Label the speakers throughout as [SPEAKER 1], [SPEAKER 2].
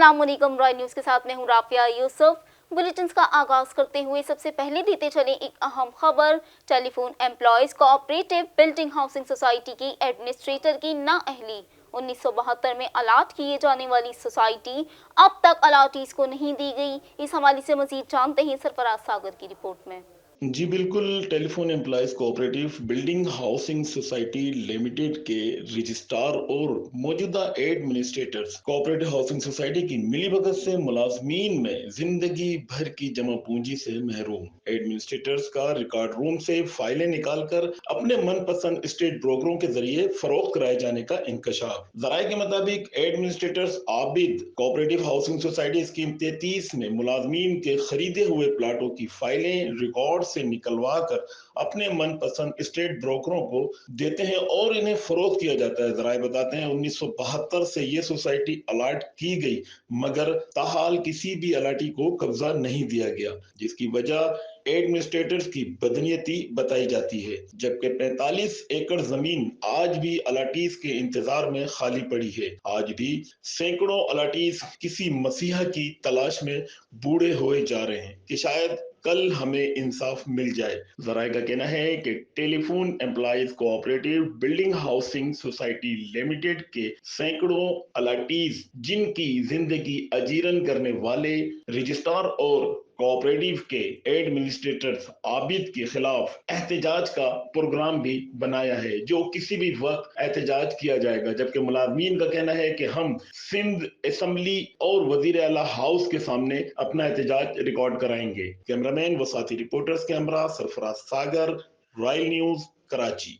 [SPEAKER 1] अस्सलाम वालेकुम। Royal news के साथ मैं हूँ राफिया यूसुफ। बुलेटिन्स का आगाज करते हुए सबसे पहले देते चले एक अहम खबर। Telephone employees cooperative building housing society की एडमिनिस्ट्रेटर की नाअहली। 1972 में अलाट किए जाने वाली सोसाइटी अब तक अलाटीज को नहीं दी गई। इस हवाले से मजीद जानते हैं सरफराज सागर की रिपोर्ट में।
[SPEAKER 2] जी बिल्कुल। Telephone employees cooperative building housing society limited के रजिस्ट्रार और मौजूदा एडमिनिस्ट्रेटर्स कोऑपरेटिव हाउसिंग सोसाइटी की मिलीभगत से मुलाजमीन में जिंदगी भर की जमा पूंजी से महरूम। एडमिनिस्ट्रेटर्स का रिकॉर्ड रूम से फाइलें निकालकर अपने मनपसंद स्टेट ब्रोकरों के जरिए फरोख्त कराए जाने का इंकशाफ। जराये के मुताबिक administrators Abid cooperative housing society scheme 33 में मुलाजमीन के खरीदे हुए प्लाटों की फाइलें रिकॉर्ड से निकलवा कर अपने मनपसंद स्टेट ब्रोकरों को देते हैं और इन्हें फरोख्त किया जाता है। जराये बताते हैं 1972 से ये सोसाइटी अलाट की गई, मगर ताहाल किसी भी अलाटी को कब्जा नहीं दिया गया, जिसकी वजह एडमिनिस्ट्रेटर्स की बदनीयती बताई जाती है। जबकि 45 एकड़ जमीन आज भी अलाटीज के इंतजार में खाली पड़ी है। आज भी सैकड़ों अलाटीज किसी मसीहा की तलाश में बूढ़े हुए जा रहे हैं कि शायद कल हमें इंसाफ मिल जाए। जराये का कहना है कि telephone employees cooperative building housing society limited के सैकड़ों अलाटीज जिनकी जिंदगी अजीरन करने वाले रजिस्ट्रार और कोऑपरेटिव के एडमिनिस्ट्रेटर्स आबिद के खिलाफ एहतजाज का प्रोग्राम भी बनाया है, जो किसी भी वक्त एहतजाज किया जाएगा। जबकि मुलाजमीन का कहना है कि हम सिंध असेंबली और वजीर आला हाउस के सामने अपना एहतजाज रिकॉर्ड कराएंगे। कैमरामैन व साथी रिपोर्टर्स कैमरा सरफराज सागर, रॉयल न्यूज, कराची।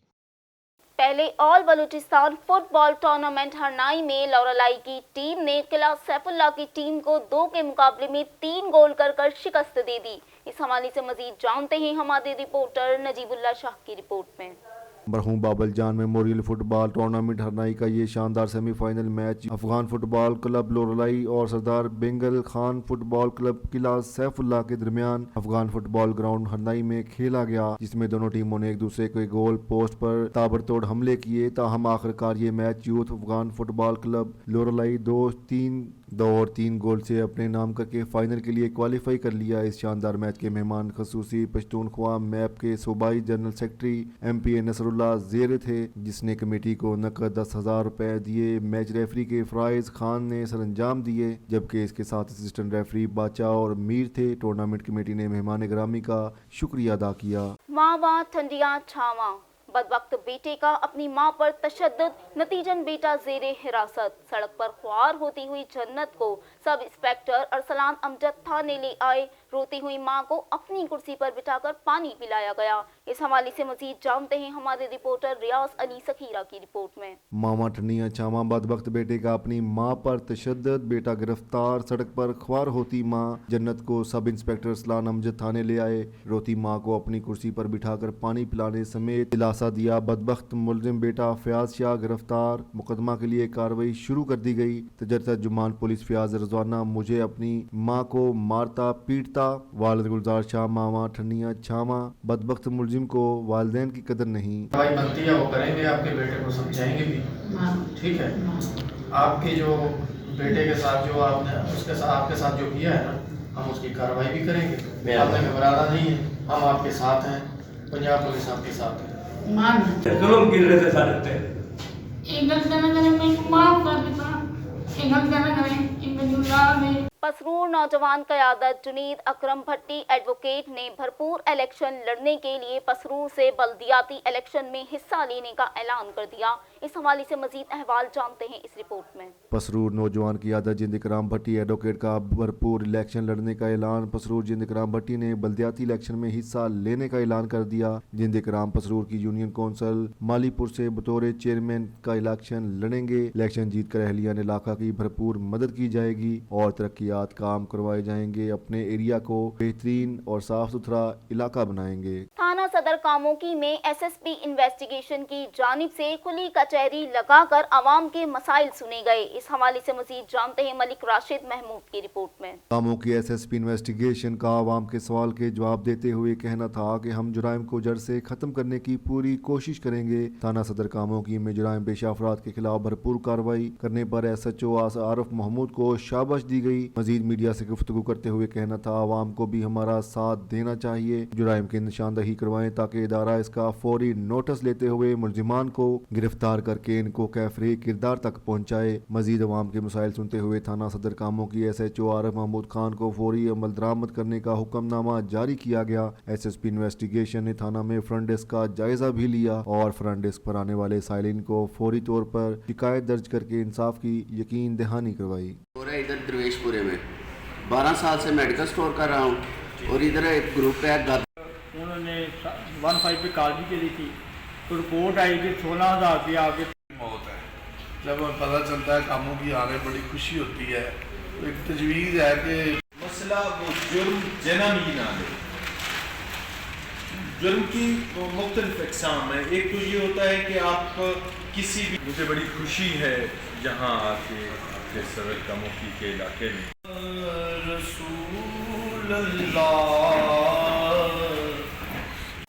[SPEAKER 1] पहले all Balochistan football tournament Harnai में लौरलाई की टीम ने किला सैफुल्लाह की टीम को 2 के मुकाबले में 3 गोल कर शिकस्त दे दी। इस हवाले से मजीद जानते हैं हमारे रिपोर्टर नजीबुल्लाह शाह की रिपोर्ट में।
[SPEAKER 3] मरहूम बाबल जान मेमोरियल फुटबॉल टूर्नामेंट हरनाई का ये शानदार semifinal match Afghan football club Loralai और सरदार बेंगल खान फुटबॉल क्लब किला सैफुल्लाह के दरमियान अफगान फुटबॉल ग्राउंड हरनाई में खेला गया, जिसमें दोनों टीमों ने एक दूसरे के गोल पोस्ट पर ताबड़तोड़ हमले किए। ताहम आखिरकार ये match youth Afghan football club Loralai 2 और 3 गोल से अपने नाम करके फाइनल के लिए क्वालिफाई कर लिया। इस शानदार मैच के मेहमान खसूसी पश्तूनख्वा मैप के सूबाई जनरल सेक्रेटरी MP नसरुल्लाह ज़ेर थे, जिसने कमेटी को नकद 10,000 रुपए दिए। मैच रेफरी के फराइज खान ने सरंजाम दिए, जबकि इसके साथ असिस्टेंट रेफरी बाचा और मीर थे। टूर्नामेंट कमेटी ने मेहमान ग्रामी का शुक्रिया अदा किया।
[SPEAKER 1] मावा ठंडिया छावा, बदबख्त बेटे का अपनी मां पर तशद्दुद, नतीजन बेटा जेरे हिरासत। सड़क पर ख्वार होती हुई जन्नत को सब इंस्पेक्टर अरसलान अमजद थाने ले आए। रोती हुई मां को अपनी कुर्सी पर बिठाकर पानी पिलाया गया। इस हवाले से मजीद जानते हैं हमारे रिपोर्टर रियाज अली सखीरा की रिपोर्ट में।
[SPEAKER 3] मामा ठनिया छावा, बदबख्त बेटे का अपनी मां पर तशद्दुद, बेटा गिरफ्तार। सड़क पर ख्वार होती मां जन्नत को सब इंस्पेक्टर अरसलान अमजद थाने ले आए। रोती मां को अपनी कुर्सी पर बिठाकर पानी पिलाने समेत दिलासा दिया। बदबख्त मुलजिम बेटा फयाज शाह गिरफ्तार। मुकदमा के लिए कार्रवाई शुरू कर दी गई। तजरता जुमान पुलिस फयाज रजवाना मुझे अपनी मां को मारता पीटता। वालिद गुलजार शाह मामा ठनिया छावा, बदबख्त मुलजिम को वालिदैन की कदर नहीं।
[SPEAKER 4] भाई बनती है वो करेंगे, आपके बेटे को समझाएंगे भी, ठीक है। आपके जो बेटे के साथ जो आपने उसके साथ आपके साथ जो किया है ना, हम उसकी कार्रवाई भी करेंगे। आपने घबराना नहीं है, हम आपके साथ हैं, पंजाब पुलिस आपके साथ है।
[SPEAKER 5] जुल्म की वजह से सारे
[SPEAKER 1] पसरूर नौजवान क़यादत जुनीद अकरम भट्टी एडवोकेट ने भरपूर इलेक्शन लड़ने के लिए पसरूर से बल्दियाती इलेक्शन में हिस्सा लेने का ऐलान कर दिया। इस हवाले से मजीद अहवाल जानते हैं इस रिपोर्ट में।
[SPEAKER 3] पसरूर नौजवान क़यादत जिंद इकराम भट्टी एडवोकेट का भरपूर इलेक्शन लड़ने का ऐलान। पसरूर जिंद इकराम भट्टी ने बल्दियाती इलेक्शन में हिस्सा लेने का ऐलान कर दिया। जिंद इकराम पसरूर की यूनियन कौंसिल मालीपुर से बतौर चेयरमैन का इलेक्शन लड़ेंगे। इलेक्शन जीत कर अहलियान इलाका की भरपूर मदद की जाएगी और तरक्की سہولیات کام کروائے جائیں گے، اپنے ایریا کو بہترین اور صاف ستھرا علاقہ بنائیں گے۔
[SPEAKER 1] تھانہ صدر کاموکی میں ایس ایس پی انویسٹیگیشن کی جانب سے کھلی کچہری لگا کر عوام کے مسائل سنے گئے۔ اس حوالے سے مزید جانتے ہیں ملک راشد محمود کی رپورٹ میں۔
[SPEAKER 3] Kamoke S S P investigation کا عوام کے سوال کے جواب دیتے ہوئے کہنا تھا کہ ہم جرائم کو جڑ سے ختم کرنے کی پوری کوشش کریں گے۔ تھانہ صدر کاموکی میں جرائم پیشہ افراد کے خلاف بھرپور کارروائی کرنے پر ایس ایچ او عارف محمود کو شاباش دی گئی۔ مزید میڈیا سے گفتگو کرتے ہوئے کہنا تھا عوام کو بھی ہمارا ساتھ دینا چاہیے، جرائم کی نشاندہی کروائیں تاکہ ادارہ اس کا فوری نوٹس لیتے ہوئے ملزمان کو گرفتار کر کے ان کو کیفری کردار تک پہنچائے۔ مزید عوام کے مسائل سنتے ہوئے تھانہ صدر کاموکی ایس ایچ او عارف محمود خان کو فوری عمل درآمد کرنے کا حکم نامہ جاری کیا گیا۔ ایس ایس پی انویسٹیگیشن نے تھانہ میں فرنٹ ڈیسک کا جائزہ بھی لیا اور فرنٹ ڈیسک پر آنے والے سائلین کو فوری طور پر شکایت درج کر کے انصاف کی یقین دہانی کروائی۔
[SPEAKER 6] ادھر درویش پورے میں 12 سال سے میڈیکل سٹور کر رہا ہوں اور ادھر ایک گروپ ہے
[SPEAKER 7] انہوں نے 15 پہ کال بھی کی تھی تو رپورٹ آئی کہ 16,000 روپیہ آگے
[SPEAKER 8] موت ہے۔ جب پتہ چلتا ہے کاموں کی آگے بڑی خوشی ہوتی ہے، تو ایک تجویز ہے کہ
[SPEAKER 9] مسئلہ وہ جرم جنم ہی نہ لے۔ جرم کی مختلف اقسام ہیں، ایک تو یہ ہوتا ہے کہ آپ کسی بھی، مجھے بڑی خوشی ہے یہاں آ کے آپ کے صدر کاموکی کے علاقے میں
[SPEAKER 8] رسول اللہ۔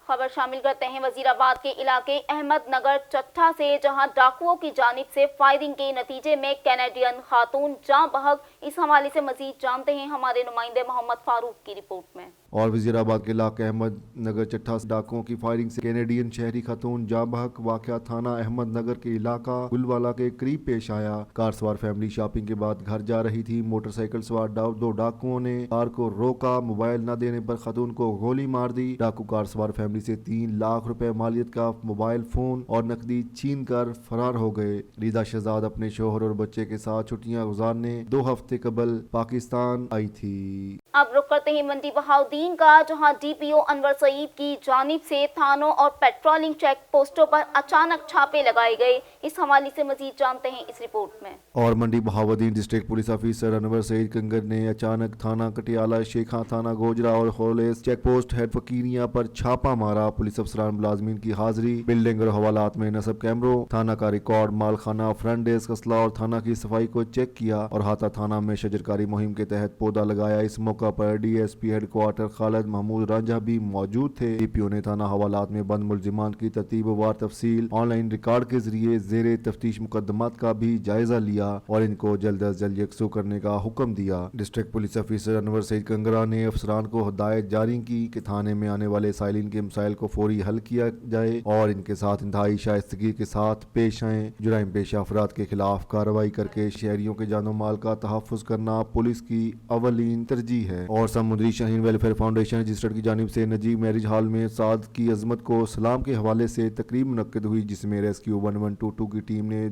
[SPEAKER 1] خبر شامل کرتے ہیں وزیر آباد کے علاقے احمد نگر چٹھا سے، جہاں ڈاکوؤں کی جانب سے فائرنگ کے نتیجے میں کینیڈین خاتون جاں بحق۔ اس حوالے سے مزید جانتے ہیں ہمارے نمائندے محمد فاروق کی رپورٹ میں۔
[SPEAKER 3] اور وزیر آباد کے علاقے احمد نگر چٹھا سے ڈاکوؤں کی فائرنگ سے کینیڈین شہری خاتون جاں بحق۔ واقعہ تھانہ احمد نگر کے علاقہ گلوالا کے قریب پیش آیا۔ کار سوار فیملی شاپنگ کے بعد گھر جا رہی تھی، موٹر سائیکل سوار دو ڈاکوؤں نے کار کو روکا، موبائل نہ دینے پر خاتون کو گولی مار دی۔ ڈاکو کار سوار فیملی سے 3 لاکھ روپے مالیت کا موبائل فون اور نقدی چھین کر فرار ہو گئے۔ ریدا شہزاد اپنے شوہر اور بچے کے ساتھ چھٹیاں گزارنے 2 ہفتے قبل پاکستان آئی تھی۔
[SPEAKER 1] اب رخ کرتے ہیں منڈی بہاؤدین کا، جہاں ڈی پی او انور سعید کی جانب سے تھانوں اور پیٹرولنگ چیک پوسٹوں پر اچانک چھاپے لگائے گئے۔ اس حوالے سے مزید جانتے ہیں اس رپورٹ میں۔
[SPEAKER 3] اور منڈی بہاؤدین ڈسٹرکٹ پولیس آفیسر انور سعید کنگر نے اچانک تھانہ کٹیالہ، شیخاں تھانہ گوجرا اور خولیس چیک پوسٹ ہیڈ فقیریاں پر چھاپا مارا۔ پولیس افسران ملازمین کی حاضری، بلڈنگ اور حوالات میں نصب کیمروں، تھانہ کا ریکارڈ، مال خانہ، فرنٹ ڈیسک، اسلحہ اور تھانہ کی صفائی کو چیک کیا اور ہاتھا تھانہ میں شجرکاری مہم کے تحت پودا لگایا۔ اس موقع پر D S P headquarter Khalid Mahmood Ranjha بھی موجود تھے۔ ڈی پی او نے تھانہ حوالات میں بند ملزمان کی ترتیب وار تفصیل آن لائن ریکارڈ کے ذریعے زیر تفتیش مقدمات کا بھی جائزہ لیا اور ان کو جلد از جلد یکسو کرنے کا حکم دیا۔ ڈسٹرکٹ پولیس آفیسر انور سعید کنگرا نے افسران کو ہدایت جاری کی کہ تھانے میں آنے والے سائلین کے مسائل کو فوری حل کیا جائے اور ان کے ساتھ انتہائی شائستگی کے ساتھ پیش آئیں۔ جرائم پیشہ افراد کے خلاف کارروائی کر کے شہریوں کے جان و مال کا تحفظ کرنا پولیس کی اولین ترجیح ہے۔ اور سمندری شاہین ویلفیئر فاؤنڈیشن رجسٹرڈ کی جانب سے نجیب میرج ہال میں سعد کی عظمت کو سلام کے حوالے سے تقریب منعقد ہوئی، جس میں ریسکیو 1122 کی ٹیم نے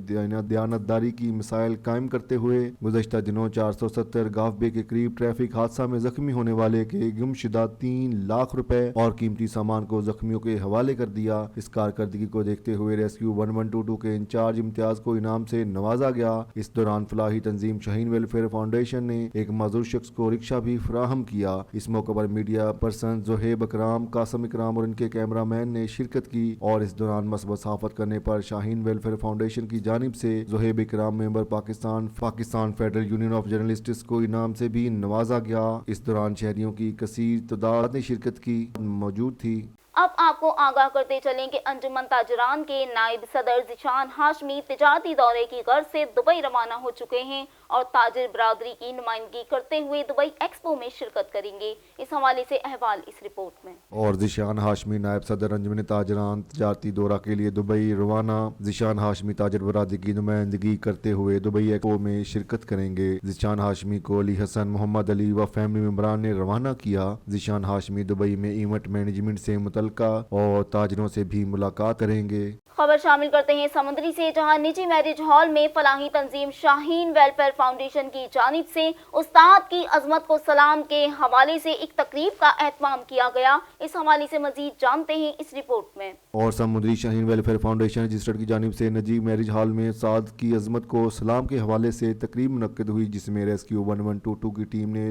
[SPEAKER 3] دیانتداری کی مثال قائم کرتے ہوئے گزشتہ دنوں 470 گاف بے کے قریب ٹریفک حادثہ میں زخمی ہونے والے کے گمشدہ 3 لاکھ روپے اور قیمتی سامان کو زخمیوں کے حوالے کر دیا۔ اس کارکردگی کو دیکھتے ہوئے ریسکیو 1122 کے انچارج امتیاز کو انعام سے نوازا گیا۔ اس دوران فلاحی تنظیم شاہین ویلفیئر فاؤنڈیشن نے ایک معذور شخص کو رکشہ بھی فراہم کیا۔ اس موقع پر میڈیا پرسن زہیب اکرام، قاسم اکرام اور ان کے کیمرہ مین نے شرکت کی اور اس دوران مثبت صحافت کرنے پر شاہین ویلفیئر فاؤنڈیشن کی جانب سے Zohaib Ikram member Pakistan federal union of journalists کو انعام سے بھی نوازا گیا۔ اس دوران شہریوں کی کثیر تعداد نے شرکت کی موجود تھی۔
[SPEAKER 1] اب آپ کو آگاہ کرتے چلیں کہ انجمن تاجران کے نائب صدر ذیشان ہاشمی تجارتی دورے کی غرض سے دبئی روانہ ہو چکے ہیں اور تاجر برادری کی نمائندگی کرتے ہوئے دبئی ایکسپو میں شرکت کریں گے۔ اس حوالے سے احوال اس رپورٹ میں۔
[SPEAKER 3] اور ذیشان ہاشمی نائب صدر انجمن تاجران تجارتی دورہ کے لیے دبئی روانہ۔ ذیشان ہاشمی تاجر برادری کی نمائندگی کرتے ہوئے دبئی ایکسپو میں شرکت کریں گے۔ ذیشان ہاشمی کو علی حسن، محمد علی و فیملی ممبران نے روانہ کیا۔ ذیشان ہاشمی دبئی میں ایونٹ مینجمنٹ سے متعلقہ اور تاجروں سے بھی ملاقات کریں گے۔
[SPEAKER 1] खबर शामिल करते हैं समुद्री से, जहां निजी मैरिज हॉल में फलाही तंजीम शाहीन वेलफेयर फाउंडेशन की जानिब से उस्ताद की अजमत को सलाम के हवाले से एक तकरीब का एहतमाम किया गया। इस हवाले से मजीद जानते हैं इस रिपोर्ट में।
[SPEAKER 3] और समुद्री शाहीन वेलफेयर फाउंडेशन रजिस्टर्ड की जानिब से निजी मैरिज हॉल में उस्ताद की अजमत को सलाम के हवाले से तकरीब मुनक्किद हुई, जिसमें रेस्क्यू 1122 की टीम ने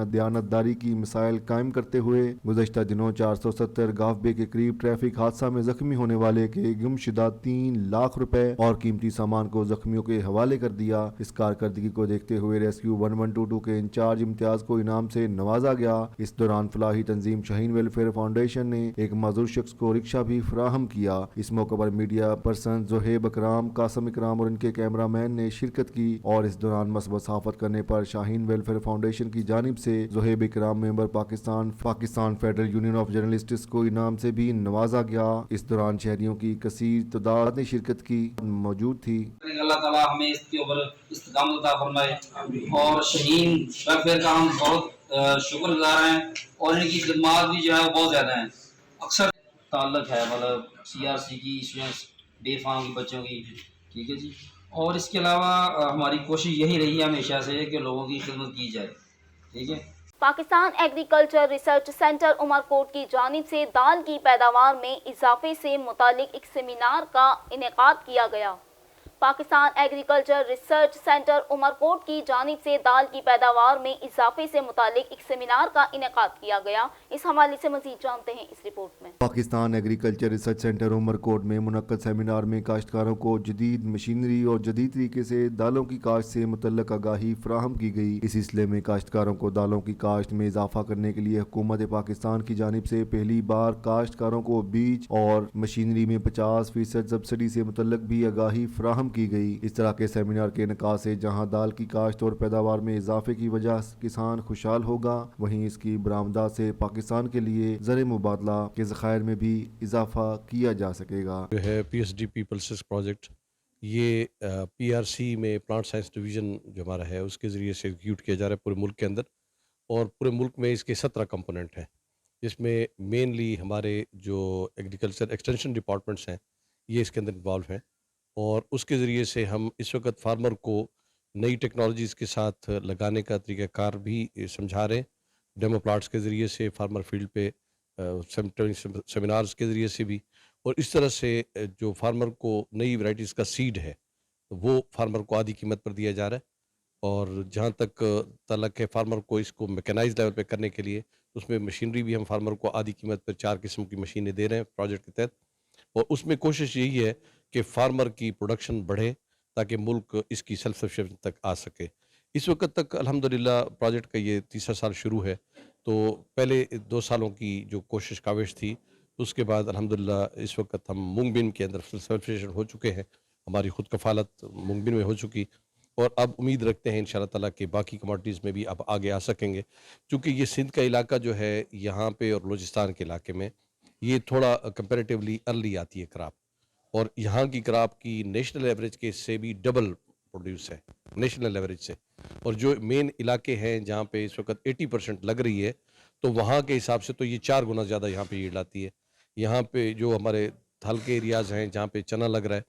[SPEAKER 3] दयानतदारी की मिसाइल कायम करते हुए गुज़श्ता दिनों 470 गाफ बे के करीब ट्रैफिक हादसा में जख्मी होने वाले के गुमशुदा 3 लाख रुपए और कीमती सामान को जख्मियों के हवाले कर दिया। इस कारकर्दगी को देखते हुए रेस्क्यू 1122 के इंचार्ज इम्तियाज को इनाम से नवाजा गया। इस दौरान फलाही तंजीम शाहीन वेलफेयर फाउंडेशन ने एक माजूर शख्स को रिक्शा भी फराहम किया। इस मौके पर मीडिया पर्सन जोहेब अकराम, कासम इकराम और इनके कैमरामैन ने शिरकत की और इस दौरान मसबत सहाफत करने पर शाहीन वेलफेयर फाउंडेशन की जानिब से जोहेब इकराम member Pakistan federal union of journalists को इनाम से भी नवाजा गया। इस दौरान शहरियों की कसीर तादाद ने शिरकत की मौजूद थी।
[SPEAKER 10] अल्लाह ताला हमें इसके ऊपर इस्तिकामत अता फरमाए और शाहीन वेलफेयर का हम बहुत शुक्रगुजार हैं और इनकी खिदमत भी जो है वो बहुत ज़्यादा हैं। अक्सर ताल्लुक है मतलब CRC की स्टूडेंट्स बेफाम के बच्चों की, ठीक है जी। और इसके अलावा हमारी कोशिश यही रही है हमेशा से कि लोगों की खिदमत की जाए, ठीक है।
[SPEAKER 1] Pakistan agriculture research centre Umarkot की जानिब से दाल की पैदावार में इजाफे से मुतालिक एक सेमिनार का इनेकाद किया गया। Pakistan agriculture research centre Umarkot की जानिब से दाल की पैदावार में इजाफे से मुतालिक एक सेमिनार का इनेकाद किया गया। इस हवाले से मजीद जानते हैं इस रिपोर्ट में।
[SPEAKER 3] Pakistan agriculture research centre Umarkot में मुनक्कद सेमिनार में काश्तकारों को जदीद मशीनरी और जदीद तरीके से दालों की काश्त से मुतल्लक आगाही फराहम की गई। इस सिलसिले में काश्तकारों को दालों की काश्त में इजाफा करने के लिए हुकूमत पाकिस्तान की जानिब से पहली बार काश्तकारों को बीज और मशीनरी में 50% सब्सिडी से मुतल्लक भी आगाही फराहम की गई। इस तरह के सेमिनार के इनेकाद से जहां दाल की काश्त और पैदावार में इजाफे की वजह किसान खुशहाल होगा, वहीं इसकी बरामदात से पाकिस्तान के लिए ज़र मुबादला के ज़खायर में भी इजाफा किया जा सकेगा।
[SPEAKER 11] जो है PSD पीपल्स प्रोजेक्ट, ये PRC में प्लांट साइंस डिवीज़न जो हमारा है उसके ज़रिए से एग्जीक्यूट किया जा रहा है पूरे मुल्क के अंदर, और पूरे मुल्क में इसके 17 कंपोनेंट हैं, जिसमें मेनली हमारे जो एग्रीकल्चर एक्सटेंशन डिपार्टमेंट्स हैं ये इसके अंदर इन्वॉल्व हैं। और उसके ज़रिए से हम इस वक्त फार्मर को नई टेक्नोलॉजीज़ के साथ लगाने का तरीक़ाकार भी समझा रहे हैं, डेमो प्लाट्स के ज़रिए से, फार्मर फील्ड पे सेमिनार्स के ज़रिए से भी, और इस तरह से जो फार्मर को नई वैराइटीज़ का सीड है वो फार्मर को आधी कीमत पर दिया जा रहा है। और जहाँ तक तलक है फार्मर को इसको मैकेनाइज लेवल पे करने के लिए, उसमें मशीनरी भी हम फार्मर को आधी कीमत पर 4 किस्म की मशीनें दे रहे हैं प्रोजेक्ट के तहत। और उसमें कोशिश यही है कि फार्मर की प्रोडक्शन बढ़े ताकि मुल्क इसकी सेल्फ सफिशिएंसी तक आ सके। इस वक्त तक अल्हम्दुलिल्लाह प्रोजेक्ट का ये 3रा साल शुरू है, तो पहले 2 सालों की जो कोशिश काविश थी उसके बाद अल्हम्दुलिल्लाह इस वक्त हम मूंगबिन के अंदर सेल्फ सफिशिएंट हो चुके हैं, हमारी खुद कफ़ालत मूंगबिन में हो चुकी, और अब उम्मीद रखते हैं इंशाअल्लाह ताला कि बाकी कमोडिटीज़ में भी अब आगे आ सकेंगे। चूँकि ये सिंध का इलाका जो है यहाँ पे और बलूचिस्तान के इलाके में ये थोड़ा कंपैरेटिवली अर्ली आती है क्रॉप, और यहाँ की क्रॉप की नेशनल एवरेज के से भी डबल प्रोड्यूस है नेशनल एवरेज से। और जो मेन इलाके हैं जहाँ पे इस वक्त 80% लग रही है, तो वहाँ के हिसाब से तो ये 4 गुना ज़्यादा यहाँ पे यील्ड आती है। यहाँ पे जो हमारे थल के एरियाज़ हैं जहाँ पे चना लग रहा है,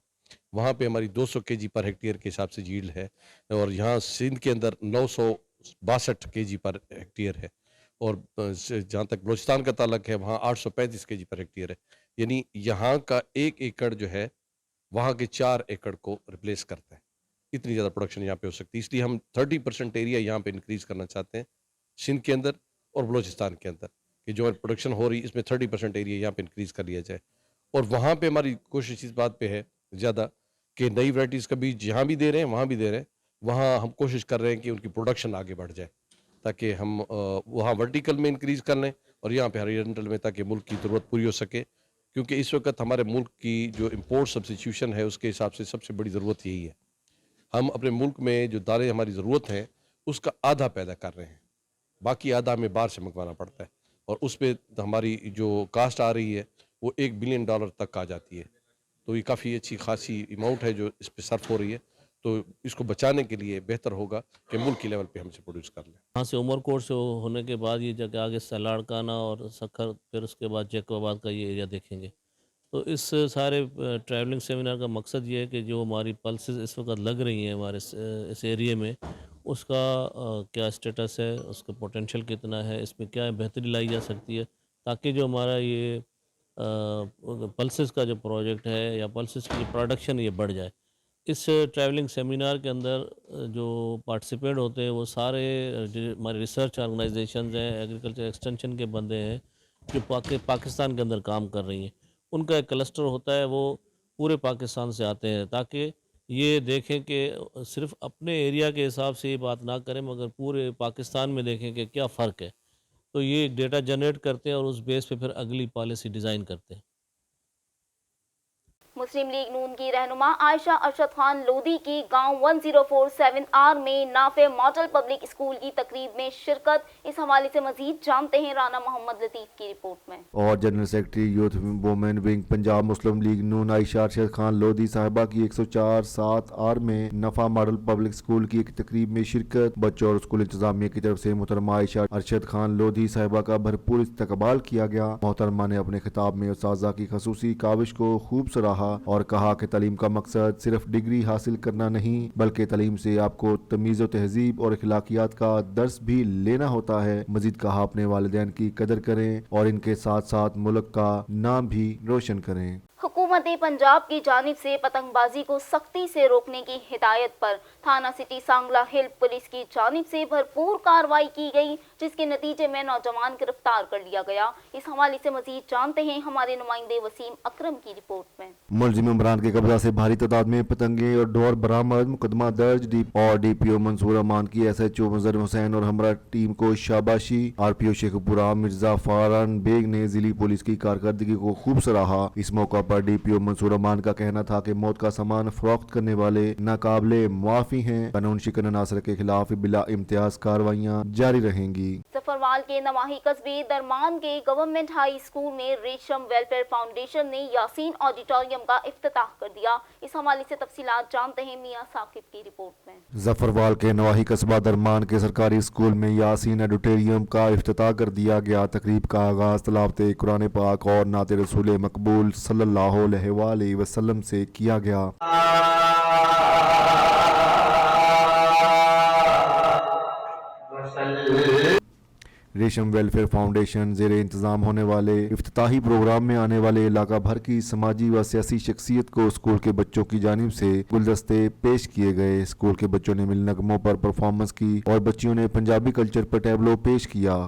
[SPEAKER 11] वहाँ पे हमारी 200 kg पर हेक्टेयर के हिसाब से यील्ड है, और यहाँ सिंध के अंदर 962 kg पर हेक्टेयर है, और जहाँ तक बलूचिस्तान का ताल्लुक है वहाँ 835 kg पर हेक्टेयर है। यानी यहाँ का 1 एकड़ जो है वहाँ के 4 एकड़ को रिप्लेस करता है, इतनी ज़्यादा प्रोडक्शन यहाँ पे हो सकती है। इसलिए हम 30% एरिया यहाँ पे इंक्रीज़ करना चाहते हैं सिंध के अंदर और बलूचिस्तान के अंदर, कि जो प्रोडक्शन हो रही है इसमें 30% एरिया यहाँ पे इंक्रीज़ कर लिया जाए। और वहाँ पे हमारी कोशिश इस बात पे है ज़्यादा कि नई वैराइटीज़ का बीज जहाँ भी दे रहे हैं वहाँ भी दे रहे हैं, वहाँ हम कोशिश कर रहे हैं कि उनकी प्रोडक्शन आगे बढ़ जाए, ताकि हम वहाँ वर्टिकल में इंक्रीज़ कर लें और यहाँ पे हॉरिजॉन्टल में, ताकि मुल्क की ज़रूरत पूरी हो सके। क्योंकि इस वक्त हमारे मुल्क की जो इंपोर्ट सब्स्टिट्यूशन है उसके हिसाब से सबसे बड़ी ज़रूरत यही है। हम अपने मुल्क में जो दालें हमारी ज़रूरत है उसका आधा पैदा कर रहे हैं, बाकी आधा हमें बाहर से मंगवाना पड़ता है, और उस पर हमारी जो कास्ट आ रही है वो $1 बिलियन तक आ जाती है। तो ये काफ़ी अच्छी खासी अमाउंट है जो इस पर सर्फ हो रही है। तो इसको बचाने के लिए बेहतर होगा कि मुल्क की लेवल पे हमसे प्रोड्यूस कर लें।
[SPEAKER 12] यहाँ से उमरकोट से होने के बाद ये जगह आगे सलाड़काना और सखर, फिर उसके बाद जैकोबाद का ये एरिया देखेंगे। تو اس سارے ٹریولنگ سیمینار کا مقصد یہ ہے کہ جو ہماری پلسز اس وقت لگ رہی ہیں ہمارے اس ایریے میں، اس کا کیا اسٹیٹس ہے، اس کا پوٹینشیل کتنا ہے، اس میں کیا بہتری لائی جا سکتی ہے، تاکہ جو ہمارا یہ پلسز کا جو پروجیکٹ ہے یا پلسز کی پروڈکشن یہ بڑھ جائے۔ اس ٹریولنگ سیمینار کے اندر جو پارٹیسپینٹ ہوتے ہیں وہ سارے جو ہمارے ریسرچ آرگنائزیشنز ہیں، ایگریکلچر ایکسٹینشن کے بندے ہیں جو پاکستان کے اندر کام کر رہی ہیں، ان کا ایک کلسٹر ہوتا ہے، وہ پورے پاکستان سے آتے ہیں تاکہ یہ دیکھیں کہ صرف اپنے ایریا کے حساب سے یہ بات نہ کریں مگر پورے پاکستان میں دیکھیں کہ کیا فرق ہے، تو یہ ڈیٹا جنریٹ کرتے ہیں اور اس بیس پہ پھر اگلی پالیسی ڈیزائن کرتے ہیں۔
[SPEAKER 1] مسلم لیگ نون کی رہنما عائشہ ارشد خان لودھی کی گاؤں 1047R میں نافع ماڈل پبلک اسکول کی تقریب میں شرکت۔ اس حوالے سے مزید جانتے ہیں رانا محمد لطیف کی رپورٹ میں۔
[SPEAKER 3] اور general secretary youth women wing Punjab Muslim league Noon Ayesha Arshad Khan Lodhi صاحبہ کی 104/7R میں نافع ماڈل پبلک اسکول کی ایک تقریب میں شرکت۔ بچوں اور اسکول انتظامیہ کی طرف سے محترمہ عائشہ ارشد خان لودھی صاحبہ کا بھرپور استقبال کیا گیا۔ محترمہ نے اپنے خطاب میں اساتذہ کی خصوصی کاوش کو خوب سراہا اور کہا کہ تعلیم کا مقصد صرف ڈگری حاصل کرنا نہیں بلکہ تعلیم سے آپ کو تمیز و تہذیب اور اخلاقیات کا درس بھی لینا ہوتا ہے۔ مزید کہا اپنے والدین کی قدر کریں اور ان کے ساتھ ساتھ ملک کا نام بھی روشن کریں۔
[SPEAKER 1] حکومت پنجاب کی جانب سے پتنگ بازی کو سختی سے روکنے کی ہدایت پر تھانہ سٹی سانگلا ہل پولیس کی جانب سے بھرپور کارروائی کی گئی، جس کے نتیجے میں نوجوان گرفتار کر لیا گیا۔ اس حوالے سے مزید جانتے ہیں ہمارے نمائندے وسیم اکرم کی رپورٹ میں۔
[SPEAKER 3] ملزم عمران کے قبضہ سے بھاری تعداد میں پتنگیں اور ڈور برآمد، مقدمہ درج۔ ڈی پی او منصور امان کی SHO مظہر حسین اور ہمراہ ٹیم کو شاباشی۔ RPO شیخ پورہ مرزا فاران بیگ نے ضلعی پولیس کی کارکردگی کو خوب سراہا۔ اس موقع پر DPO منصور امان کا کہنا تھا کہ موت کا سامان فروخت کرنے والے ناقابل معافی ہیں۔ قانون شکن عناصر کے خلاف بلا امتیاز کارروائیاں جاری رہیں گی۔
[SPEAKER 1] ظفروال کے نواحی قصبے درمان کے گورنمنٹ ہائی اسکول میں ریشم ویلفیئر فاؤنڈیشن نے یاسین آڈیٹوریم کا افتتاح کر دیا۔ اس حوالے سے تفصیلات جانتے ہیں میاں ثاقب کی رپورٹ میں۔
[SPEAKER 3] ظفروال کے نواحی قصبہ درمان کے سرکاری اسکول میں یاسین آڈیٹوریم کا افتتاح کر دیا گیا۔ تقریب کا آغاز تلاوت قرآن پاک اور نعت رسول مقبول صلی اللہ علیہ وآلہ وسلم سے کیا گیا۔ ریشم ویلفیئر فاؤنڈیشن زیر انتظام ہونے والے افتتاحی پروگرام میں آنے والے علاقہ بھر کی سماجی و سیاسی شخصیت کو اسکول کے بچوں کی جانب سے گلدستے پیش کیے گئے۔ اسکول کے بچوں نے مل نغموں پر پرفارمنس کی اور بچیوں نے پنجابی کلچر پر ٹیبلو پیش کیا۔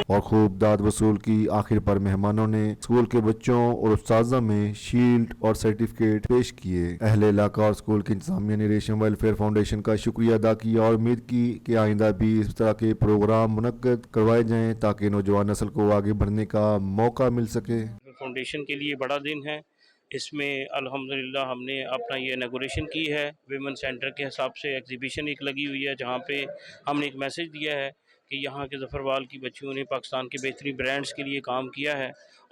[SPEAKER 3] اور خوب داد وصول کی۔ آخر پر مہمانوں نے اسکول کے بچوں اور اساتذہ میں شیلڈ اور سرٹیفکیٹ پیش کیے۔ اہل علاقہ اور اسکول کی انتظامیہ نے ریشم ویلفیئر فاؤنڈیشن کا شکریہ ادا کیا اور امید کی کہ آئندہ بھی اس طرح کے پروگرام منعقد کروائے جائیں تاکہ نوجوان نسل کو آگے بڑھنے کا موقع مل سکے۔
[SPEAKER 13] فاؤنڈیشن کے لیے بڑا دن ہے، اس میں الحمدللہ ہم نے اپنا یہ انوگریشن کی ہے۔ ویمن سینٹر کے حساب سے ایگزیبیشن ایک لگی ہوئی ہے جہاں پہ ہم نے ایک میسج دیا ہے کہ یہاں کے ظفروال کی بچیوں نے پاکستان کے بہترین برانڈز کے لیے کام کیا ہے،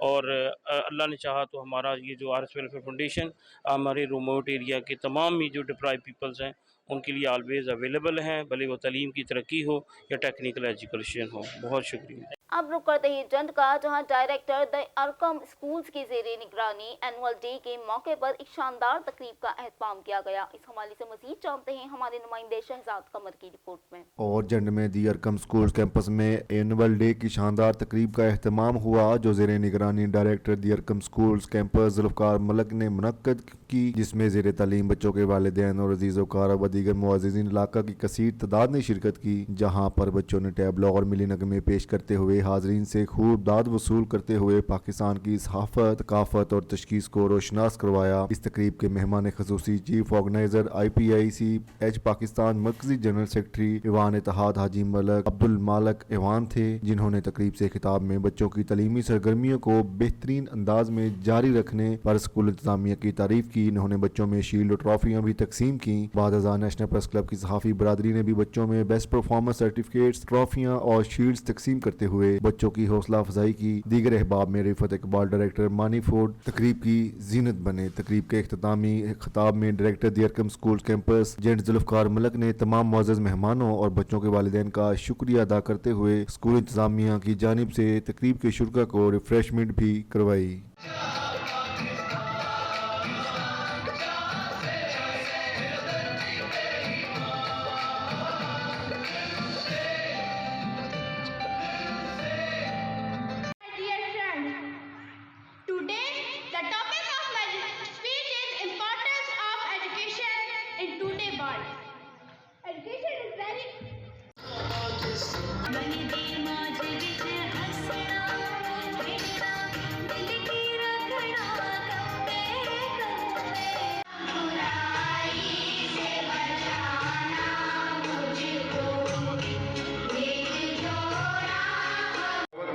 [SPEAKER 13] اور اللہ نے چاہا تو ہمارا یہ جو RS ویلفیئر فاؤنڈیشن ہمارے ریموٹ ایریا کے تمام ہی جو ڈپرائیو پیپلز ہیں ان کے لیے آلویز اویلیبل ہیں، بھلے وہ تعلیم کی ترقی ہو یا ٹیکنیکل ایجوکیشن ہو۔ بہت شکریہ۔
[SPEAKER 1] اب رک کرتے ہیں جنٹ کا، جہاں ڈائریکٹر دی ارکم اسکولز کی زیر نگرانی اینول ڈے کے موقع پر ایک شاندار تقریب کا اہتمام کیا گیا۔ اس حوالے سے مزید جانتے ہیں ہمارے نمائندے شہزاد قمر کی رپورٹ میں۔
[SPEAKER 3] اور جنڈ میں دی ارکم اسکولز کیمپس میں اینول ڈے کی شاندار تقریب کا اہتمام ہوا جو زیر نگرانی ڈائریکٹر دی ارکم اسکولز کیمپس ذوالفقار ملک نے منعقد کی، جس میں زیر تعلیم بچوں کے والدین اور عزیز وقارب و دیگر معززین علاقہ کی کثیر تعداد نے شرکت کی، جہاں پر بچوں نے ٹیبلو اور ملی نغمے پیش کرتے ہوئے حاضرین سے خوب داد وصول کرتے ہوئے پاکستان کی صحافت، ثقافت اور تشخیص کو روشناس کروایا۔ اس تقریب کے مہمان خصوصی چیف آرگنائزر IPICH پاکستان مرکزی جنرل سیکرٹری ایوان اتحاد حاجی ملک عبد المالک ایوان تھے، جنہوں نے تقریب سے خطاب میں بچوں کی تعلیمی سرگرمیوں کو بہترین انداز میں جاری رکھنے پر اسکول انتظامیہ کی تعریف کی की। इन्होंने बच्चों में शील्ड और ट्रॉफियां भी तकसीम की। बाद अज़ां नेशनल प्रेस क्लब की सहाफ़ी बरादरी ने भी बच्चों में बेस्ट परफॉर्मेंस सर्टिफिकेट्स, ट्रॉफियां और शील्ड्स तकसीम करते हुए बच्चों की हौसला अफजाई की। दीगर अहबाब में रिफत इकबाल डायरेक्टर मानी फूड तकरीब की जीनत बने। तकरीब के इख्तितामी खिताब में डायरेक्टर दियरकम स्कूल कैंपस जेंट जुल्फ़कार मलक ने तमाम मुअज़्ज़ज़ मेहमानों और बच्चों के वालिदैन का शुक्रिया अदा करते हुए स्कूल इंतज़ामिया की जानिब से तकरीब के शुरका को रिफ्रेशमेंट भी करवाई।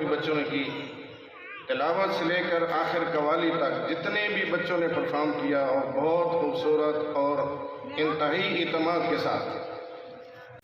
[SPEAKER 8] बच्चों ने की तिलावत से लेकर आखिर कवाली तक जितने भी बच्चों ने परफॉर्म किया और बहुत खूबसूरत और इंतहाई इत्मीनान के साथ।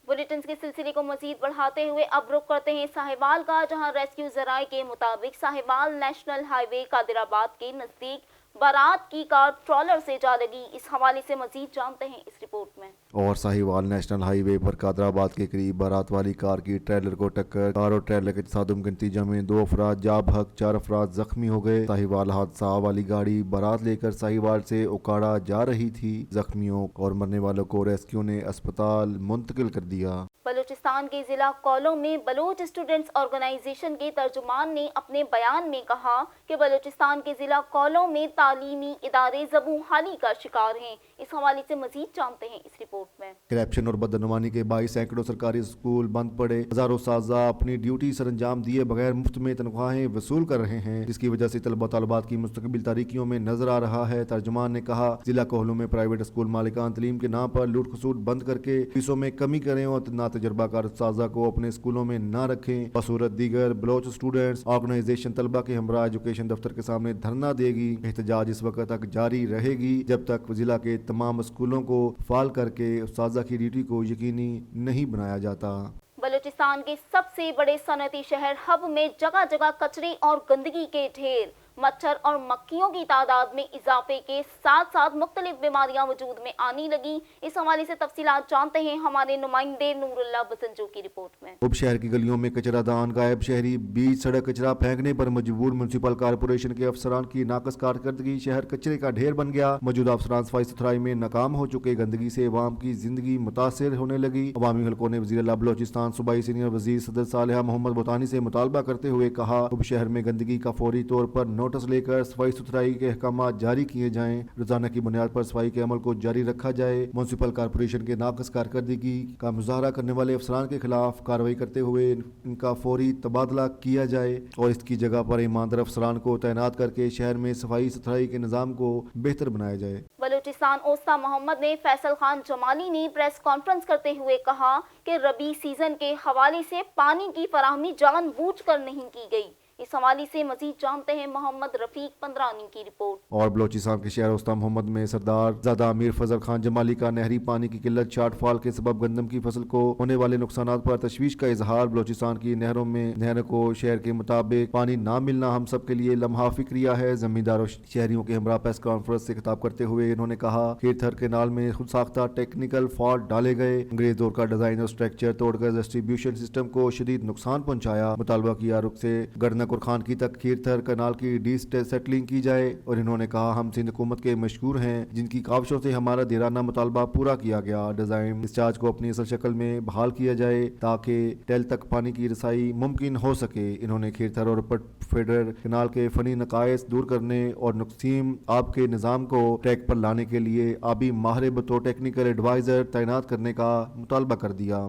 [SPEAKER 1] बुलेटिन के सिलसिले को मजीद बढ़ाते हुए अब रुख करते हैं साहिवाल का, जहां रेस्क्यू जराये के मुताबिक साहिवाल नेशनल हाईवे कादिराबाद के नजदीक बारात की कार ट्रॉलर से जा लगी। इस हवाले से मजीद जानते हैं इस रिपोर्ट में।
[SPEAKER 3] और साहिवाल नेशनल हाईवे पर कादराबाद के करीब बारात वाली कार की ट्रेलर को टक्कर, कार और ट्रेलर के तसादुम के नतीजे में 2 अफराद जा बहक, 4 अफराद जख्मी हो गए। साहिवाल हादसा वाली गाड़ी बारात लेकर साहिवाल से उकाड़ा जा रही थी। जख्मियों और मरने वालों को रेस्क्यू ने अस्पताल मुंतकिल कर दिया।
[SPEAKER 1] बलूचिस्तान के जिला कौलों में बलोच स्टूडेंट्स ऑर्गेनाइजेशन के तर्जुमान ने अपने बयान में कहा कि बलूचिस्तान के जिला कौलों में तालीमी इदारे ज़बूं हाली का शिकार हैं। इस हवाले से मजीद जानते हैं इस रिपोर्ट में।
[SPEAKER 3] करप्शन और बदनवानी के बाईस सैकड़ों सरकारी स्कूल बंद पड़े। हजारों साजा अपनी ड्यूटी सर अंजाम दिए बगैर मुफ्त में तनख्वाहें वसूल कर रहे हैं, जिसकी वजह से तलबा तलबात की मुस्तकबिल तारीकियों में नजर आ रहा है। तर्जुमान ने कहा, जिला कोहलों में प्राइवेट स्कूल मालिकान तलीम के नाम पर लूट खसूट बंद करके फीसों में कमी करें और ना तजर्बाकार साजा को अपने स्कूलों में न रखें। बसूरत दीगर बलोच स्टूडेंट्स ऑर्गेनाइजेशन तलबा के हमरा एजुकेशन दफ्तर के सामने धरना देगी। एहतजाज इस वक्त तक जारी रहेगी जब तक जिला के तमाम स्कूलों को फाल करके साजा की ड्यूटी को यकीनी नहीं बनाया जाता।
[SPEAKER 1] बलूचिस्तान के सबसे बड़े सनती शहर हब में जगह जगह कचरे और गंदगी के ढेर, मच्छर और मक्खियों की तादाद में इजाफे के साथ साथ मुख्तलिफ बीमारियां वजूद में आने लगी। इस हवाले से तफसीलात जानते हैं हमारे नुमाइंदे नूरुल्लाह बसंजो की रिपोर्ट में।
[SPEAKER 3] अब शहर की गलियों में कचरा दान गायब, शहरी बीच सड़क कचरा फेंकने पर मजबूर। म्यूनसिपल कारपोरेशन के अफसरान की नाकस कारकर्दगी, शहर कचरे का ढेर बन गया। मौजूदा अफसरान सफाई सुथराई में नाकाम हो चुके। गंदगी से अवाम की जिंदगी मुतासिर होने लगी। अवामी हलकों ने वज़ीर आला बलोचिस्तान सूबाई सीनियर वजीर सदर सालेहा मोहम्मद बुतानी से मुतालबा करते हुए कहा, अब शहर में गंदगी का फौरी तौर पर नोटिस लेकर सफाई सुथराई के अहकाम जारी किए जाएं। रोजाना की बुनियाद पर सफाई के अमल को जारी रखा जाए। म्यूनसिपल कारपोरेशन के नाकस कारकर्दगी का मुजाहरा करने वाले अफसरान के खिलाफ कार्रवाई करते हुए इनका फौरी तबादला किया जाए और इसकी जगह पर ईमानदार अफसरान को तैनात करके शहर में सफाई सुथराई के निज़ाम को बेहतर बनाया जाए।
[SPEAKER 1] बलूचिस्तान ओस्ता मोहम्मद ने फैसल खान जमाली ने प्रेस कॉन्फ्रेंस करते हुए कहा कि रबी सीजन के हवाले से पानी की फराहमी जानबूझकर नहीं की गई। इस हवाले से मजीद जानते हैं मोहम्मद रफीक पंद्रानी की रिपोर्ट।
[SPEAKER 3] और बलोचिस्तान के शहर ओस्ता मोहम्मद में सरदार ज़ादा अमीर फजल खान जमाली का नहरी पानी की किल्लत शार्टफॉल के सबब गंदम की फसल को होने वाले नुकसान पर तशवीश का इजहार। बलोचिस्तान की नहरों में नहरों को शहर के मुताबिक पानी ना मिलना हम सब के लिए लम्हा फिक्रिया है। जमींदारों शहरियों के हमरा प्रेस कॉन्फ्रेंस से खिताब करते हुए इन्होंने कहा, खीरथर केनाल में खुद साख्ता टेक्निकल फॉल्ट डाले गए। अंग्रेज दौर का डिजाइन और स्ट्रक्चर तोड़कर डिस्ट्रीब्यूशन सिस्टम को शदीद नुकसान पहुंचाया। मुतालबा किया रुख से गरनक और खान की तक खीरथर कनाल की सेटलिंग की जाए। और इन्होंने कहा, हम सिंध हुकूमत के मशहूर हैं जिनकी काविशों से हमारा देराना मुतालबा पूरा किया गया। डिजाइन डिस्चार्ज को अपनी असल शक्ल में बहाल किया जाए ताकि टेल तक पानी की रसाई मुमकिन हो सके। इन्होंने खीरथर और फेडरल कनाल के फनी नकायस दूर करने और नुकसीम आब के निज़ाम को ट्रैक पर लाने के लिए आबी माहिर बतौर टेक्निकल एडवाइजर तैनात करने का मुतालबा कर दिया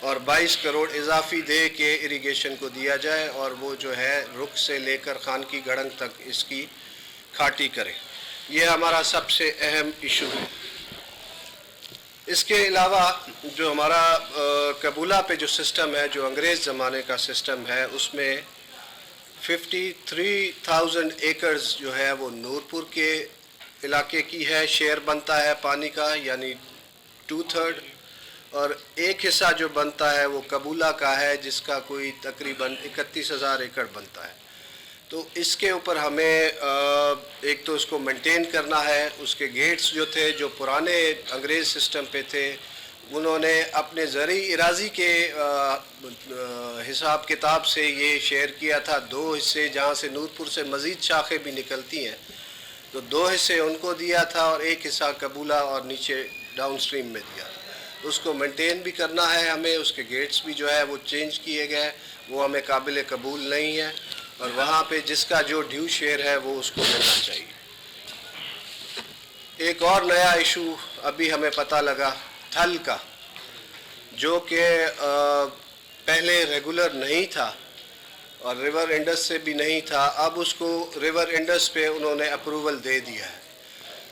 [SPEAKER 14] और 22 करोड़ इजाफी दे के इरिगेशन को दिया जाए और वो जो है रुख से लेकर खान की गड़ंग तक इसकी खाटी करे। ये हमारा सबसे अहम इशू है। इसके अलावा जो हमारा कबूला पे जो सिस्टम है, जो अंग्रेज़ ज़माने का सिस्टम है, उसमें 53,000 एकड़्स जो है वो नूरपुर के इलाके की है, शेयर बनता है पानी का यानी 2/3, और एक हिस्सा जो बनता है वो कबूला का है जिसका कोई तकरीबन 31,000 एकड़ बनता है। तो इसके ऊपर हमें एक तो उसको मेंटेन करना है। उसके गेट्स जो थे, जो पुराने अंग्रेज़ सिस्टम पे थे, उन्होंने अपने ज़री इराज़ी के हिसाब किताब से ये शेयर किया था। 2 हिस्से जहाँ से नूरपुर से मज़ीद शाखें भी निकलती हैं, तो 2 हिस्से उनको दिया था और एक हिस्सा कबूला और नीचे डाउन स्ट्रीम में दिया था। उसको मेंटेन भी करना है हमें। उसके गेट्स भी जो है वो चेंज किए गए, वो हमें काबिल कबूल नहीं है, और वहाँ पे जिसका जो ड्यू शेयर है वो उसको मिलना चाहिए। एक और नया इशू अभी हमें पता लगा थल का, जो कि पहले रेगुलर नहीं था और रिवर इंडस से भी नहीं था। अब उसको रिवर इंडस पे उन्होंने अप्रूवल दे दिया है।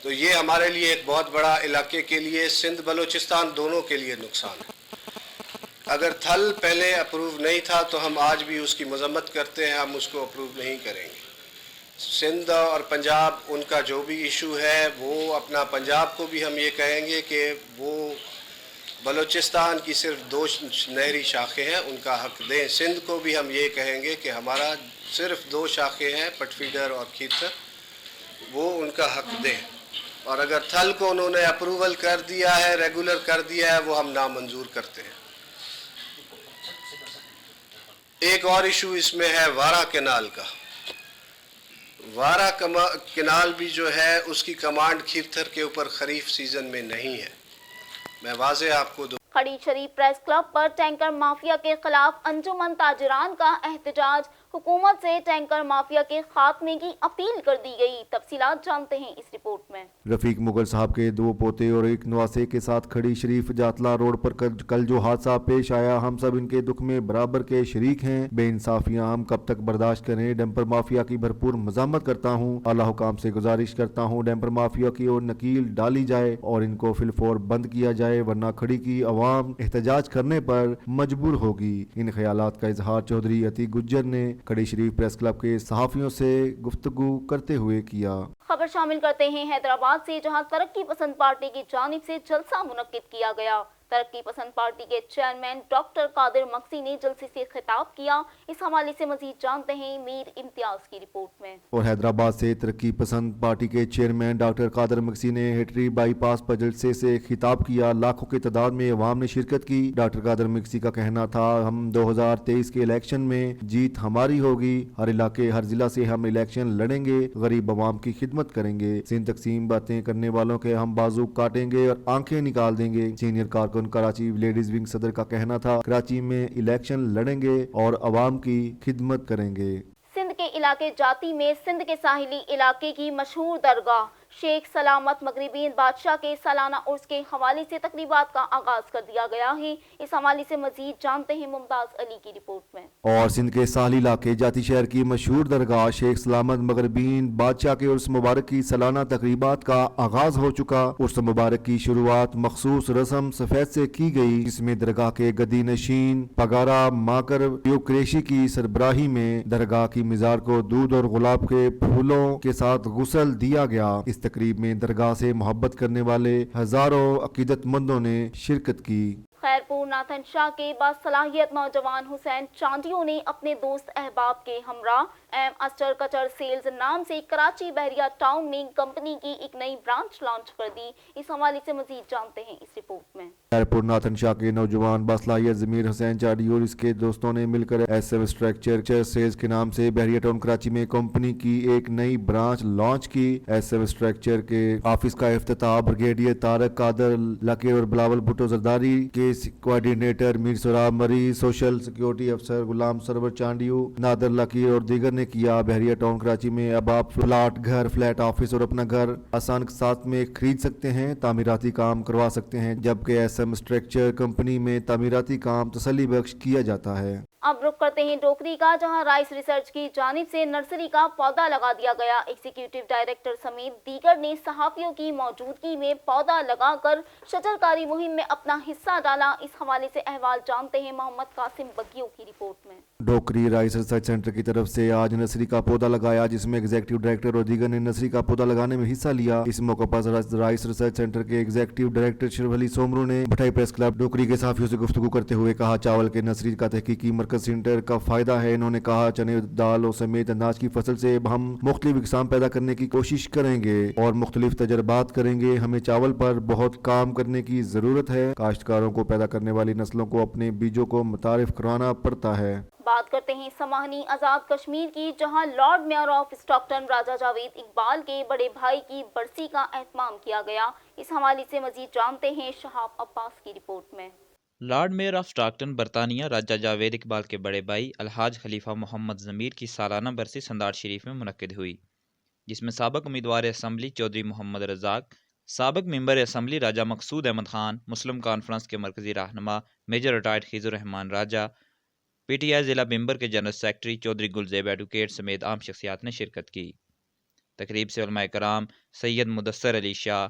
[SPEAKER 14] तो ये हमारे लिए एक बहुत बड़ा इलाके के लिए, सिंध बलूचिस्तान दोनों के लिए नुकसान है। अगर थल पहले अप्रूव नहीं था तो हम आज भी उसकी मजम्मत करते हैं, हम उसको अप्रूव नहीं करेंगे। सिंध और पंजाब, उनका जो भी इशू है वो अपना, पंजाब को भी हम ये कहेंगे कि वो बलूचिस्तान की सिर्फ 2 नहरी शाखें हैं, उनका हक दें। सिंध को भी हम ये कहेंगे कि हमारा सिर्फ 2 शाखें हैं, पटफीडर और खीरथर, वो उनका हक दें। और अगर थल को उन्होंने अप्रूवल कर दिया है, रेगुलर कर दिया है, वो हम नामंजूर करते हैं। एक और इशू इसमें है वारा कैनाल का। वारा कैनाल भी जो है उसकी कमांड खीरथर के ऊपर खरीफ सीजन में नहीं है। मैं वाज़े आपको
[SPEAKER 1] खड़ी शरीफ प्रेस क्लब पर टैंकर माफिया के खिलाफ अंजुमन ताजरान का एहतजाज। हुकूमत से टैंकर माफिया के खात्मे की अपील कर दी गई। तफसीलात जानते हैं इस रिपोर्ट में।
[SPEAKER 3] रफीक मुगल साहब के 2 पोते और 1 नवासे के साथ खड़ी शरीफ जातला रोड पर कल जो हादसा पेश आया, हम सब इनके दुख में बराबर के शरीक हैं। बेइंसाफियां हम कब तक बर्दाश्त करें। डंपर माफिया की भरपूर मजामत करता हूँ। आला हुकाम से गुजारिश करता हूँ डंपर माफिया की ओर नकील डाली जाए और इनको फिलफौर बंद किया जाए, वरना खड़ी की अवाम एहतजाज करने पर मजबूर होगी। इन ख्यालात का इजहार चौधरी अतीक गुज्जर ने खड़ी शरीफ प्रेस क्लब के सहाफियों से गुफ्तगू करते हुए किया।
[SPEAKER 1] खबर शामिल करते हैं हैदराबाद से, जहां तरक्की पसंद पार्टी की जानिब से जलसा मुनक्किद किया गया। तरक्की पसंद पार्टी के चेयरमैन डॉक्टर कादिर मक्सी ने जलसे से खिताब किया। इस हवाले से मजीद जानते हैं मीर इम्तियाज की रिपोर्ट में।
[SPEAKER 3] और हैदराबाद से तरक्की पसंद पार्टी के चेयरमैन डॉक्टर कादिर मक्सी ने हेटरी बाईपास पर जलसे से खिताब किया। लाखों की तादाद में अवाम ने शिरकत की। डॉक्टर कादिर मक्सी का कहना था, हम 2023 के इलेक्शन में जीत हमारी होगी। हर इलाके हर जिला से हम इलेक्शन लड़ेंगे, गरीब अवाम की खिदमत करेंगे। सिंध तकसीम बातें करने वालों के हम बाजू काटेंगे और आंखें निकाल देंगे। सीनियर कारकुन कराची लेडीज विंग सदर का कहना था, कराची में इलेक्शन लड़ेंगे और अवाम की खिदमत करेंगे।
[SPEAKER 1] सिंध के इलाके जाती में सिंध के साहिली इलाके की मशहूर दरगाह शेख सलामत मगरिबीन बादशाह के सालाना उर्स के हवाले से तकरीबात का आगाज कर दिया गया है। इस हवाले से मजीद जानते हैं मुमताज अली की रिपोर्ट में।
[SPEAKER 3] और सिंध के साहिली इलाके जाती शहर की मशहूर दरगाह शेख सलामत मगरिबीन बादशाह के उर्स मुबारक की सालाना तकरीबात का आगाज हो चुका। उर्स मुबारक की शुरुआत मखसूस रस्म सफेद से की गई, जिसमें दरगाह के गदी नशीन पगारा माकर क्रेशी की सरबराही में दरगाह की मिजार को दूध और गुलाब के फूलों के साथ गुसल दिया गया। इस तकरीब में दरगाह से मोहब्बत करने वाले हजारों अकीदतमंदों ने शिरकत की।
[SPEAKER 1] खैरपुर नाथन शाह के बासलाहियत नौजवान हुसैन चांदियों ने अपने दोस्त अहबाब के हमरा एम अस्टर कचर सेल्स नाम से कराची बहरिया टाउन में कंपनी की एक नई ब्रांच लॉन्च कर दी। इस हवाले से मजीद जानते हैं इस रिपोर्ट में।
[SPEAKER 3] खैरपुर नाथन शाह के नौजवान बासलाहियत जमीर हुसैन चांदी और इसके दोस्तों ने मिलकर एसएफ स्ट्रक्चर सेल्स के नाम से बहरिया टाउन कराची में कंपनी की एक नई ब्रांच लॉन्च की। एसएफ स्ट्रक्चर के ऑफिस का इफ्तिताह ब्रिगेडियर तारक कादर लकी और बिलावल भुट्टो जरदारी के कोऑर्डिनेटर मीर सोराब मरी, सोशल सिक्योरिटी अफसर गुलाम सरवर चांडियो, नादर लकी और दीगर ने किया। बहरिया टाउन कराची में अब आप प्लाट, घर, फ्लैट, ऑफिस और अपना घर आसान के साथ में खरीद सकते हैं, तामीराती काम करवा सकते हैं, जबकि एसएम स्ट्रक्चर कंपनी में तामीराती काम तसल्ली बख्श किया जाता है।
[SPEAKER 1] अब रुक करते हैं डोकरी का, जहां राइस रिसर्च की जानिब से नर्सरी का पौधा लगा दिया गया। एग्जीक्यूटिव डायरेक्टर समेत दीगर ने सहाफियों की मौजूदगी में पौधा लगाकर शजरकारी मुहिम में अपना हिस्सा डाला। इस हवाले से अहवाल जानते हैं मोहम्मद कासिम बगियों की रिपोर्ट में।
[SPEAKER 3] डोकरी राइस रिसर्च सेंटर की तरफ से आज नर्सरी का पौधा लगाया, जिसमें एग्जीक्यूटिव डायरेक्टर और दीगर ने नर्सरी का पौधा लगाने में हिस्सा लिया। इस मौके पर राइस रिसर्च सेंटर के एग्जीक्यूटिव डायरेक्टर शरवली सोमरू ने भटाई प्रेस क्लब डोकरी के सहाफियों से गुफ्तगू करते हुए कहा, चावल के नर्सरी का तहकीकी मरकज सेंटर का फायदा है। इन्होंने कहा, चने, दालों समेत अनाज की फसल से हम मुख्तलिफ इकसाम पैदा करने की कोशिश करेंगे और मुख्तलिफ तजर्बात करेंगे। हमें चावल पर बहुत काम करने की जरूरत है। काश्तकारों को पैदा करने वाली नस्लों को अपने बीजों को मुतारिफ कराना पड़ता है।
[SPEAKER 1] बात करते हैं समाहनी आज़ाद कश्मीर की, जहां लॉर्ड मेयर ऑफ स्टॉकटन राजा जावेद इकबाल के बड़े भाई की बरसी का एहतमाम किया गया। इस हवाले से मजीद जानते हैं शहाब अब्बास की रिपोर्ट में।
[SPEAKER 15] लॉर्ड मेयर ऑफ स्टॉकटन बरतानिया राजा जावेद इकबाल के बड़े भाई अलहाज खलीफा मोहम्मद ज़मीर की सालाना बरसी संदार शरीफ में मुनक्किद हुई, जिसमें साबिक उम्मीदवार असम्बली चौधरी मोहम्मद रज़ाक, साबिक मेंबर असम्बली राजा मकसूद अहमद खान, मुस्लिम कॉन्फ्रेंस के मरकजी रहनुमा major retired Khizar Rehman Raja, PTI ज़िला मेंबर के general secretary Chaudhry Gulzeb advocate समेत आम शख्सियात ने शिरकत की। तकरीब से उलमाए कराम सैयद मुदस्सर अली शाह,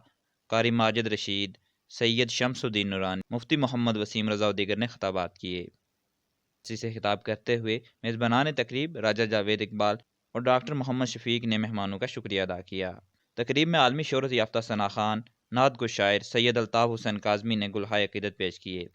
[SPEAKER 15] कारी माजिद रशीद, सैयद शमसुद्दीन नूरानी, मुफ्ती मोहम्मद वसीम रज़ा और दीगर ने खिताबात किए। इसी से खिताब करते हुए मेज़बानान तकरीब राजा जावेद इकबाल और डॉक्टर मोहम्मद शफीक ने मेहमानों का शुक्रिया अदा किया। तकरीब में आलमी शोहरत याफ्ता सना खान, नात गो शायर सैयद अल्ताफ़ हुसैन काज़मी ने गुलहाए अक़ीदत पेश किए।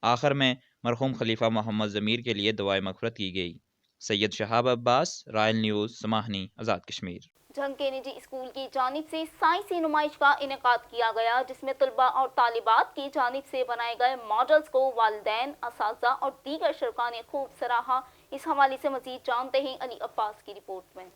[SPEAKER 15] आखिर में मरहूम खलीफा मोहम्मद ज़मीर के लिए दुआए मग़फ़िरत की गई। Syed Shahab Abbas, royal news, समाहनी, Azad Kashmir.
[SPEAKER 1] झंग के निजी स्कूल की जानिब से साइंसी नुमाइश का इनेकाद किया गया, जिसमें तलबा और तालिबात की जानिब से बनाए गए मॉडल्स को वालिदैन, असातिज़ा और दीगर शरका ने खूब सराहा। इस हवाले से मज़ीद जानते हैं अली अब्बास की रिपोर्ट में।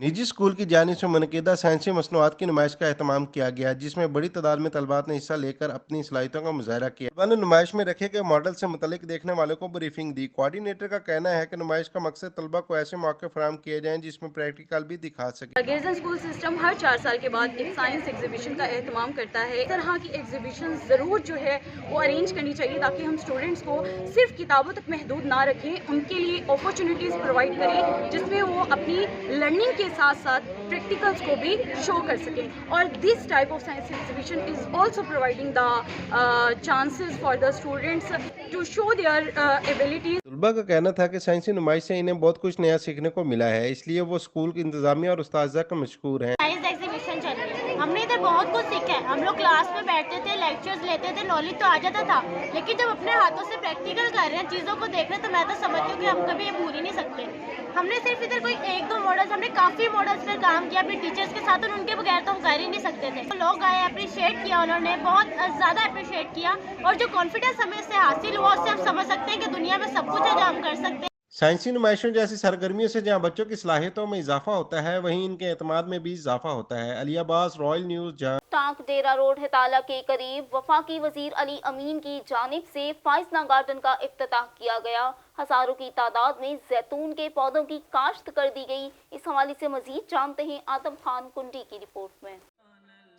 [SPEAKER 14] निजी स्कूल की जानिब से मुनक़िदा साइंसी मसनूआत की नुमाइश का एहतमाम किया गया, जिसमें बड़ी तादाद में तलबात ने हिस्सा लेकर अपनी सलाहियतों का मुजाहरा किया। तलबा ने नुमाइश में रखे गए मॉडल से मुतल्लिक देखने वालों को ब्रीफिंग दी। कोऑर्डिनेटर का कहना है कि नुमाइश का मकसद तलबा को ऐसे मौके फराहम किए जाएं जिसमें प्रैक्टिकल भी दिखा सके।
[SPEAKER 16] गिरजन स्कूल सिस्टम हर 4 साल के बाद एक साइंस एग्जीबिशन का एहतमाम करता है। इस तरह की एग्जीबिशन ज़रूर जो है वो अरेंज करनी चाहिए, ताकि हम स्टूडेंट्स को सिर्फ किताबों तक महदूद ना रखें, उनके लिए अपॉर्चुनिटीज़ प्रोवाइड करें जिसमें वो अपनी लर्निंग के साथ साथ प्रैक्टिकल्स को भी शो कर सकें। और this type of science exhibition is also providing the chances for the students to show their abilities.
[SPEAKER 14] तलबा का कहना था कि साइंसी नुमाइश से इन्हें बहुत कुछ नया सीखने को मिला है, इसलिए वो स्कूल की इंतजामिया और उस्ताज़ा का मशकूर हैं।
[SPEAKER 17] साइंस एग्जीबिशन चल रही है, हमने इधर बहुत कुछ सीखा है। हम लोग क्लास में बैठते थे, लेक्चर्स लेते थे, नॉलेज तो आ जाता था, लेकिन जब अपने हाथों से प्रैक्टिकल कर रहे हैं, चीज़ों को देख रहे हैं, तो मैं तो समझती हूँ कि हम कभी ये भूल ही नहीं सकते। हमने सिर्फ इधर कोई 1-2 मॉडल्स, हमने काफ़ी मॉडल्स पर काम किया अपने टीचर्स के साथ, और उनके बगैर तो हम कर ही नहीं सकते थे। तो लोग आए, अप्रिशिएट किया, उन्होंने बहुत ज़्यादा अप्रिशिएट किया, और जो कॉन्फिडेंस हमें इससे हासिल हुआ उससे हम समझ सकते हैं कि दुनिया में सब कुछ है जो हम कर सकते हैं।
[SPEAKER 14] साइंसी नुमाइशों जैसी सरगर्मियों से जहाँ बच्चों की सलाहियतों में इजाफा होता है, वहीं इनके एतमाद में भी इजाफा होता है। अली अब्बास, रॉयल न्यूज़, जहाँ
[SPEAKER 1] टांक डेरा रोड हिताला के करीब वफाकी वजीर अली अमीन की जानिब से फाइजना गार्डन का इफ्तिताह किया गया। हजारों की तादाद में जैतून के पौधों की काश्त कर दी गई। इस हवाले से मजीद जानते हैं आदम खान कुंडी की रिपोर्ट में।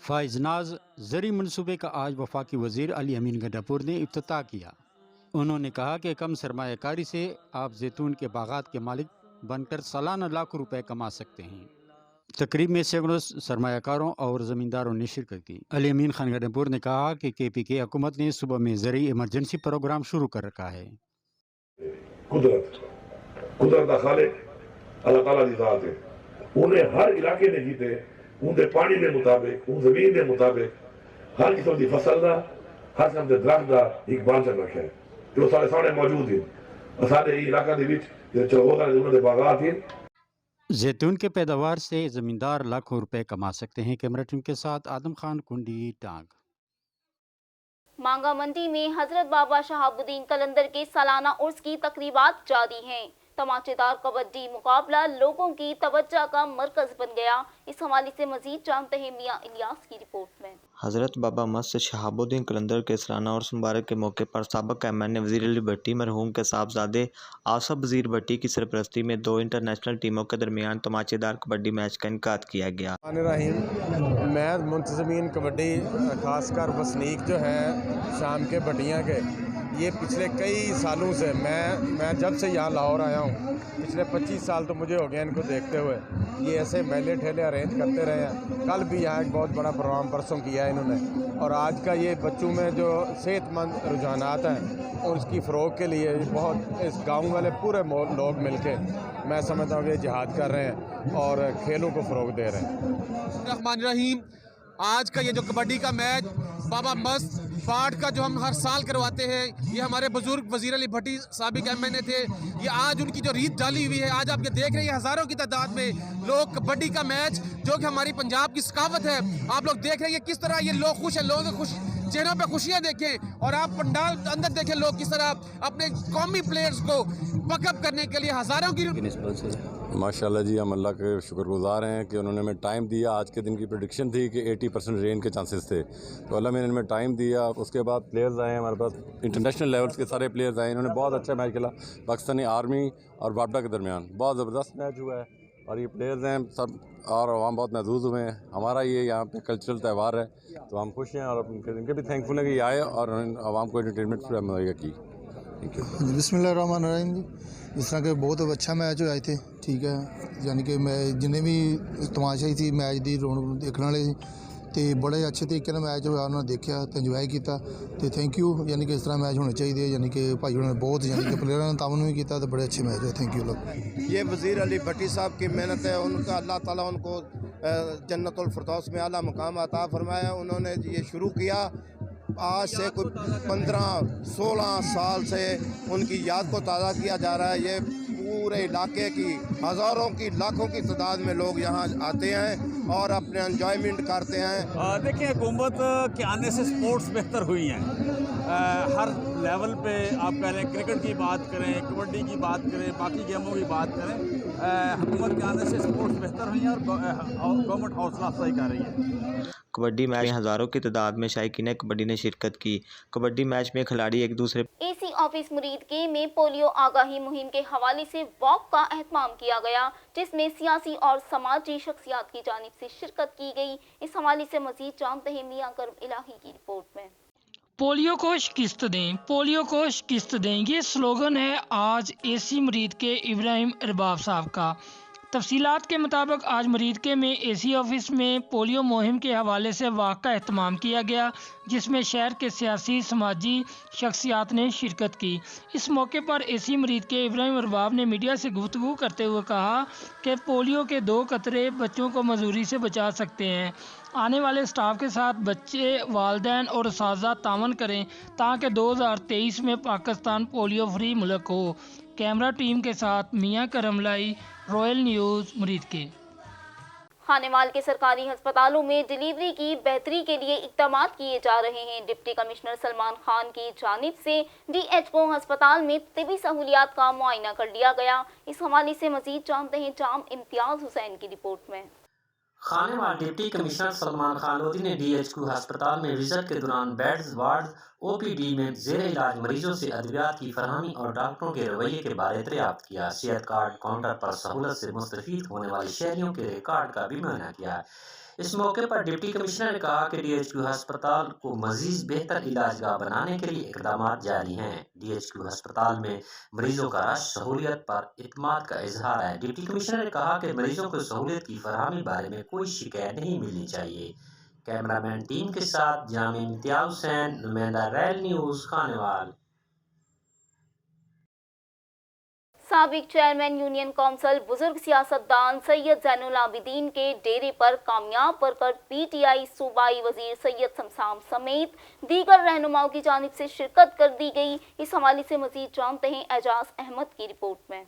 [SPEAKER 18] फाइजनाज ज़री मनसूबे का आज वफाकी वजीर अली अमीन गड्डापुर ने इफ्तिताह किया। उन्होंने कहा कि कम सरमायाकारी से आप जैतून के बागात के मालिक बनकर सालाना लाखों रुपए कमा सकते हैं। तकरीब में सैकड़ों सरमायाकारों और ज़मींदारों ने शिरकत की। अली अमीन खान गड्डापुर ने कहा कि KPK हुकूमत ने सुबह में ज़रूरी इमरजेंसी प्रोग्राम शुरू कर रखा है।
[SPEAKER 19] कुदरत का खालिक अल्लाह ताला दी ज़ात है, उन्हें हर इलाके ने जीते उनके पानी के मुताबिक, उन जमीन के मुताबिक हर किस्म की फसल का, हर किस्म के दरख्त का इकबाल चल रखा है जो सारे सामने मौजूद है। सारे इलाका दे विच जो चौहोदा उन्होंने बागात हैं।
[SPEAKER 18] जैतून के पैदावार से ज़मींदार लाखों रुपए कमा सकते हैं। कैमरा टीम के साथ आदम खान कुंडी, टांग।
[SPEAKER 1] मांगा मंडी में हजरत बाबा शहाबुद्दीन कलंदर के सालाना उर्स की तकरीबात जारी हैं। तमाचेदार कबड्डी मुकाबला लोगों की तवज्जो का मरकज बन गया। इस हवाले से मजीद जानते हैं मियां इलियास की रिपोर्ट में।
[SPEAKER 20] हज़रत बाबा मस्जिद शहाबुद्दीन कलंदर के सालाना उर्स मुबारक के मौके पर साबिक़ MNA वज़ीर अली भट्टी मरहूम के साहबजादे आसफ वज़ीर भट्टी की सरपरस्ती में 2 इंटरनेशनल टीमों के दरमियान तमाचेदार कबड्डी मैच का इनेकाद किया गया।
[SPEAKER 21] मैं मुंतज़मीन कबड्डी खासकर वसनीक जो है शाम के भट्टियाँ के یہ پچھلے کئی سالوں سے میں جب سے یہاں لاہور آیا ہوں، پچھلے 25 سال تو مجھے ہو گیا ان کو دیکھتے ہوئے، یہ ایسے میلے ٹھیلے ارینج کرتے رہے ہیں. کل بھی یہاں ایک بہت بڑا پروگرام پرسوں کیا ہے انہوں نے، اور آج کا یہ بچوں میں جو صحت مند رجحانات ہیں اور اس کی فروغ کے لیے بہت اس گاؤں والے پورے لوگ مل کے میں سمجھتا ہوں کہ جہاد کر رہے ہیں اور کھیلوں کو فروغ دے رہے ہیں.
[SPEAKER 22] الرحمن الرحیم. آج کا یہ جو کبڈی کا میچ بابا مست فاٹ کا جو ہم ہر سال کرواتے ہیں، یہ ہمارے بزرگ وزیر علی بھٹی سابق ایم این اے تھے. یہ آج ان کی جو ریت ڈالی ہوئی ہے، آج آپ یہ دیکھ رہے ہیں ہزاروں کی تعداد میں لوگ کبڈی کا میچ جو کہ ہماری پنجاب کی ثقافت ہے، آپ لوگ دیکھ رہے ہیں کس طرح یہ لوگ خوش ہیں، لوگوں کے خوش چہروں پہ خوشیاں دیکھیں، اور آپ پنڈال اندر دیکھیں لوگ کس طرح اپنے قومی پلیئرز کو بک اپ کرنے کے لیے ہزاروں کی.
[SPEAKER 23] ماشاءاللہ جی، ہم اللہ کے شکر گزار ہیں کہ انہوں نے ہمیں ٹائم دیا. آج کے دن کی پریڈکشن تھی کہ 80% رین کے چانسز تھے، تو اللہ میں نے ہمیں ٹائم دیا. اس کے بعد پلیئرز آئے ہیں ہمارے پاس، انٹرنیشنل لیولز کے سارے پلیئرز آئے ہیں. انہوں نے بہت اچھا میچ کھیلا. پاکستانی آرمی اور وابڈا کے درمیان بہت زبردست میچ ہوا ہے، اور یہ پلیئرز ہیں سب، اور عوام بہت محظوظ ہوئے ہیں. ہمارا یہ یہاں پہ کلچرل تہوار ہے، تو ہم خوش ہیں اور ان کے بھی تھینکفل ہیں کہ یہ آئے اور عوام کو انٹرٹینمنٹ مہیا کی.
[SPEAKER 24] بسم اللہ الرحمن الرحیم. جی، اس طرح کے بہت اچھا میچ ہوئے تھے. ٹھیک ہے، یعنی کہ میں جنہیں بھی تماشائی تھی میچ دی رونق دیکھنے والے تے بڑے اچھے طریقے نال میچ ہوا، انہوں نے دیکھا تے انجوائے کیتا تے تھینک یو. یعنی کہ اس طرح میچ ہونے چاہیے، یعنی کہ بھائی انہوں نے بہت یعنی کہ پلیئروں نے تعاون بھی کیتا تے بڑے اچھے میچ ہوئے. تھینک یو لوگ.
[SPEAKER 14] یہ وزیر علی بھٹی صاحب کی محنت ہے، ان کا اللہ تعالیٰ ان کو جنت الفردوس میں اعلیٰ مقام عطا فرمایا. انہوں نے یہ شروع کیا آج سے کوئی 15-16 سال سے ان کی یاد کو تازہ کیا جا رہا ہے. یہ پورے علاقے کی ہزاروں کی لاکھوں کی تعداد میں لوگ یہاں آتے ہیں اور اپنے انجوائمنٹ کرتے ہیں.
[SPEAKER 25] دیکھیں، حکومت کے آنے سے سپورٹس بہتر ہوئی ہیں ہر لیول پہ. آپ کہہ لیں کرکٹ کی بات کریں، کبڈی کی بات کریں، باقی گیموں کی بات کریں، حکومت کے آنے سے سپورٹس بہتر ہوئی ہیں اور گورنمنٹ حوصلہ افزائی کر رہی ہے.
[SPEAKER 20] کبڈی میچ میں ہزاروں کی تعداد میں شائقین کبڈی نے شرکت کی. کبڈی میچ میں کھلاڑی ایک دوسرے
[SPEAKER 1] اے سی آفس مریدکے میں پولیو آگاہی مہم کے حوالے سے واک کا اہتمام کیا گیا، جس میں سیاسی اور سماجی شخصیات کی جانب سے شرکت کی گئی. اس حوالے سے مزید جانتے ہیں میاں کرم الہی کی رپورٹ میں.
[SPEAKER 26] پولیو کو شکست دیں، پولیو کو شکست دیں، یہ سلوگن ہے آج اے سی مریدکے ابراہیم ارباب صاحب کا. تفصیلات کے مطابق آج مریدکے میں اے سی آفس میں پولیو مہم کے حوالے سے واک کا اہتمام کیا گیا، جس میں شہر کے سیاسی سماجی شخصیات نے شرکت کی. اس موقع پر اے سی مریدکے ابراہیم ارباب نے میڈیا سے گفتگو کرتے ہوئے کہا کہ پولیو کے 2 قطرے بچوں کو معذوری سے بچا سکتے ہیں. آنے والے سٹاف کے ساتھ بچے، والدین اور اساتذہ تعاون کریں تاکہ 2023 میں پاکستان پولیو فری ملک ہو. کیمرہ ٹیم کے ساتھ میاں کرم لائی، رائل نیوز مریدکے.
[SPEAKER 1] خانیوال کے سرکاری ہسپتالوں میں ڈلیوری کی بہتری کے لیے اقدامات کیے جا رہے ہیں. ڈپٹی کمشنر سلمان خان کی جانب سے ڈی ایچ او ہسپتال میں طبی سہولیات کا معائنہ کر لیا گیا. اس حوالے سے مزید جانتے ہیں جام امتیاز حسین کی رپورٹ میں.
[SPEAKER 27] خانیوال ڈپٹی کمشنر سلمان خان لودھی نے ڈی ایچ او ہسپتال میں وزٹ کے دوران بیڈز، وارڈز، او پی ڈی میں زیر علاج مریضوں سے ادویات کی فراہمی اور ڈاکٹروں کے رویے کے بارے دریافت کیا. صحت کارڈ کاؤنٹر پر سہولت سے مستفید ہونے والے شہریوں کے ریکارڈ کا بھی معائنہ کیا. اس موقع پر ڈپٹی کمشنر نے کہا کہ ڈی ایچ کیو ہسپتال کو مزید بہتر علاج گاہ بنانے کے لیے اقدامات جاری ہیں. ڈی ایچ کیو ہسپتال میں مریضوں کا رش سہولیت پر اعتماد کا اظہار ہے. ڈپٹی کمشنر نے کہا کہ مریضوں کو سہولیت کی فراہمی بارے میں کوئی شکایت نہیں ملنی چاہیے. کیمرہ مین ٹیم کے ساتھ جامع امتیاز حسین، نمائندہ ریل نیوز، خانیوال.
[SPEAKER 1] سابق چیئرمین یونین کونسل بزرگ سیاستدان سید زین العابدین کے ڈیرے پر کامیاب ورکر پی ٹی آئی صوبائی وزیر سید سمسام سمیت دیگر رہنماؤں کی جانب سے شرکت کر دی گئی. اس حوالے سے مزید جانتے ہیں اعجاز احمد کی رپورٹ میں.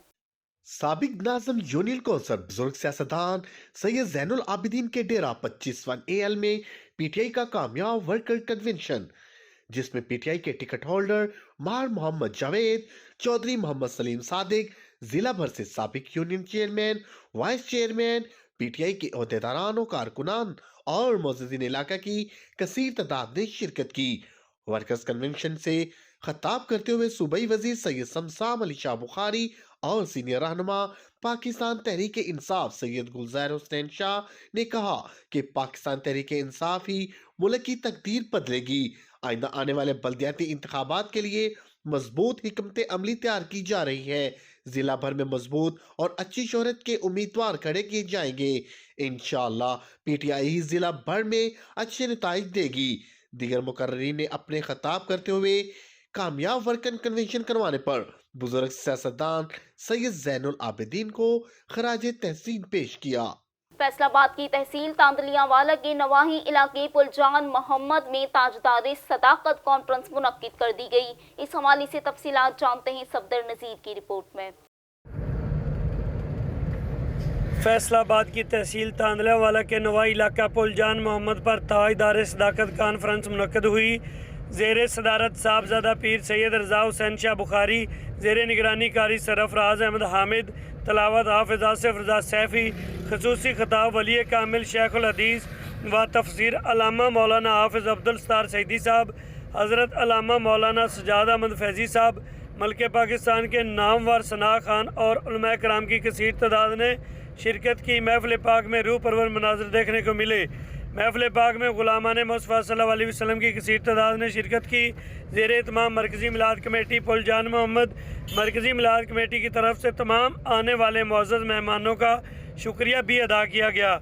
[SPEAKER 28] سابق ناظم یونین کونسل بزرگ سیاستدان سید زین العابدین کے ڈیرہ 25 AL میں پی ٹی آئی کا کامیاب ورکر کنونشن، جس میں پی ٹی آئی کے ٹکٹ ہولڈر مہر محمد جاوید، چودھری محمد سلیم صادق، ضلع بھر سے سابق union chairman, vice chairman, P T I کے عہدیداران و کارکنان اور معززین علاقہ کی کثیر تعداد نے شرکت کی. ورکرز کنونشن سے خطاب کرتے ہوئے صوبائی وزیر سید سمسام علی شاہ بخاری اور سینئر رہنما پاکستان تحریک انصاف سید گلزار حسین شاہ نے کہا کہ پاکستان تحریک انصاف ہی ملک کی تقدیر بدلے گی. آئندہ آنے والے بلدیاتی انتخابات کے لیے मजबूत हिकमत अमली तैयार की जा रही है। जिला भर में मजबूत और अच्छी शोहरत के उम्मीदवार खड़े किए जाएंगे। इंशाअल्लाह पीटीआई जिला भर में अच्छे नताइज देगी। दीगर मुकर्रीन ने अपने खिताब करते हुए कामयाब वर्कन कन्वेंशन करवाने पर बुजुर्ग सियासतदान सैयद ज़ैनुल आबिदीन को खराज तहसीन पेश किया।
[SPEAKER 1] फैसलाबाद की तहसील तांदलियावाला के नवाही इलाके पुलजान मोहम्मद में ताजदार सदाकत कॉन्फ्रेंस मुनक्किद कर दी गई। इस हवाले से तफसीलात जानते हैं सफदर नज़ीर की रिपोर्ट में।
[SPEAKER 2] फैसलाबाद की तहसील तांदलियावाला के नवाही इलाका पुलजान मोहम्मद पर ताजदार सदाकत कॉन्फ्रेंस मुनक्किद हुई। ज़ेर सदारत साहबजादा पीर सैयद रज़ा हुसैन शाह बुखारी, ज़ेर निगरानी कारी सरफराज अहमद हामिद, तलावत हाफिज आसिफ रज़ा सैफ़ी, खसूसी खिताब वली कामिल शेखुल हदीस व तफसीर अलामा मौलाना हाफिज अब्दुल सत्तार सईदी साहब, हज़रत अलामा मौलाना सजाद अहमद फैज़ी साहब, मल्के पाकिस्तान के नामवर सना खान और उलमा कराम की कसीर तादाद ने शिरकत की। महफिल पाक में रूह परवर मनाज़र देखने को मिले। महफिल पाक में गुलामान मुस्तफ़ा सल्लल्लाहु अलैहि वसल्लम की कसीर तादाद ने शिरकत की। ज़ेर एहतमाम मरकज़ी मिलाद कमेटी पुलजान मोहम्मद, मरकज़ी मिलाद कमेटी की तरफ से तमाम आने वाले मुअज़्ज़ज़ मेहमानों का शुक्रिया भी अदा किया गया।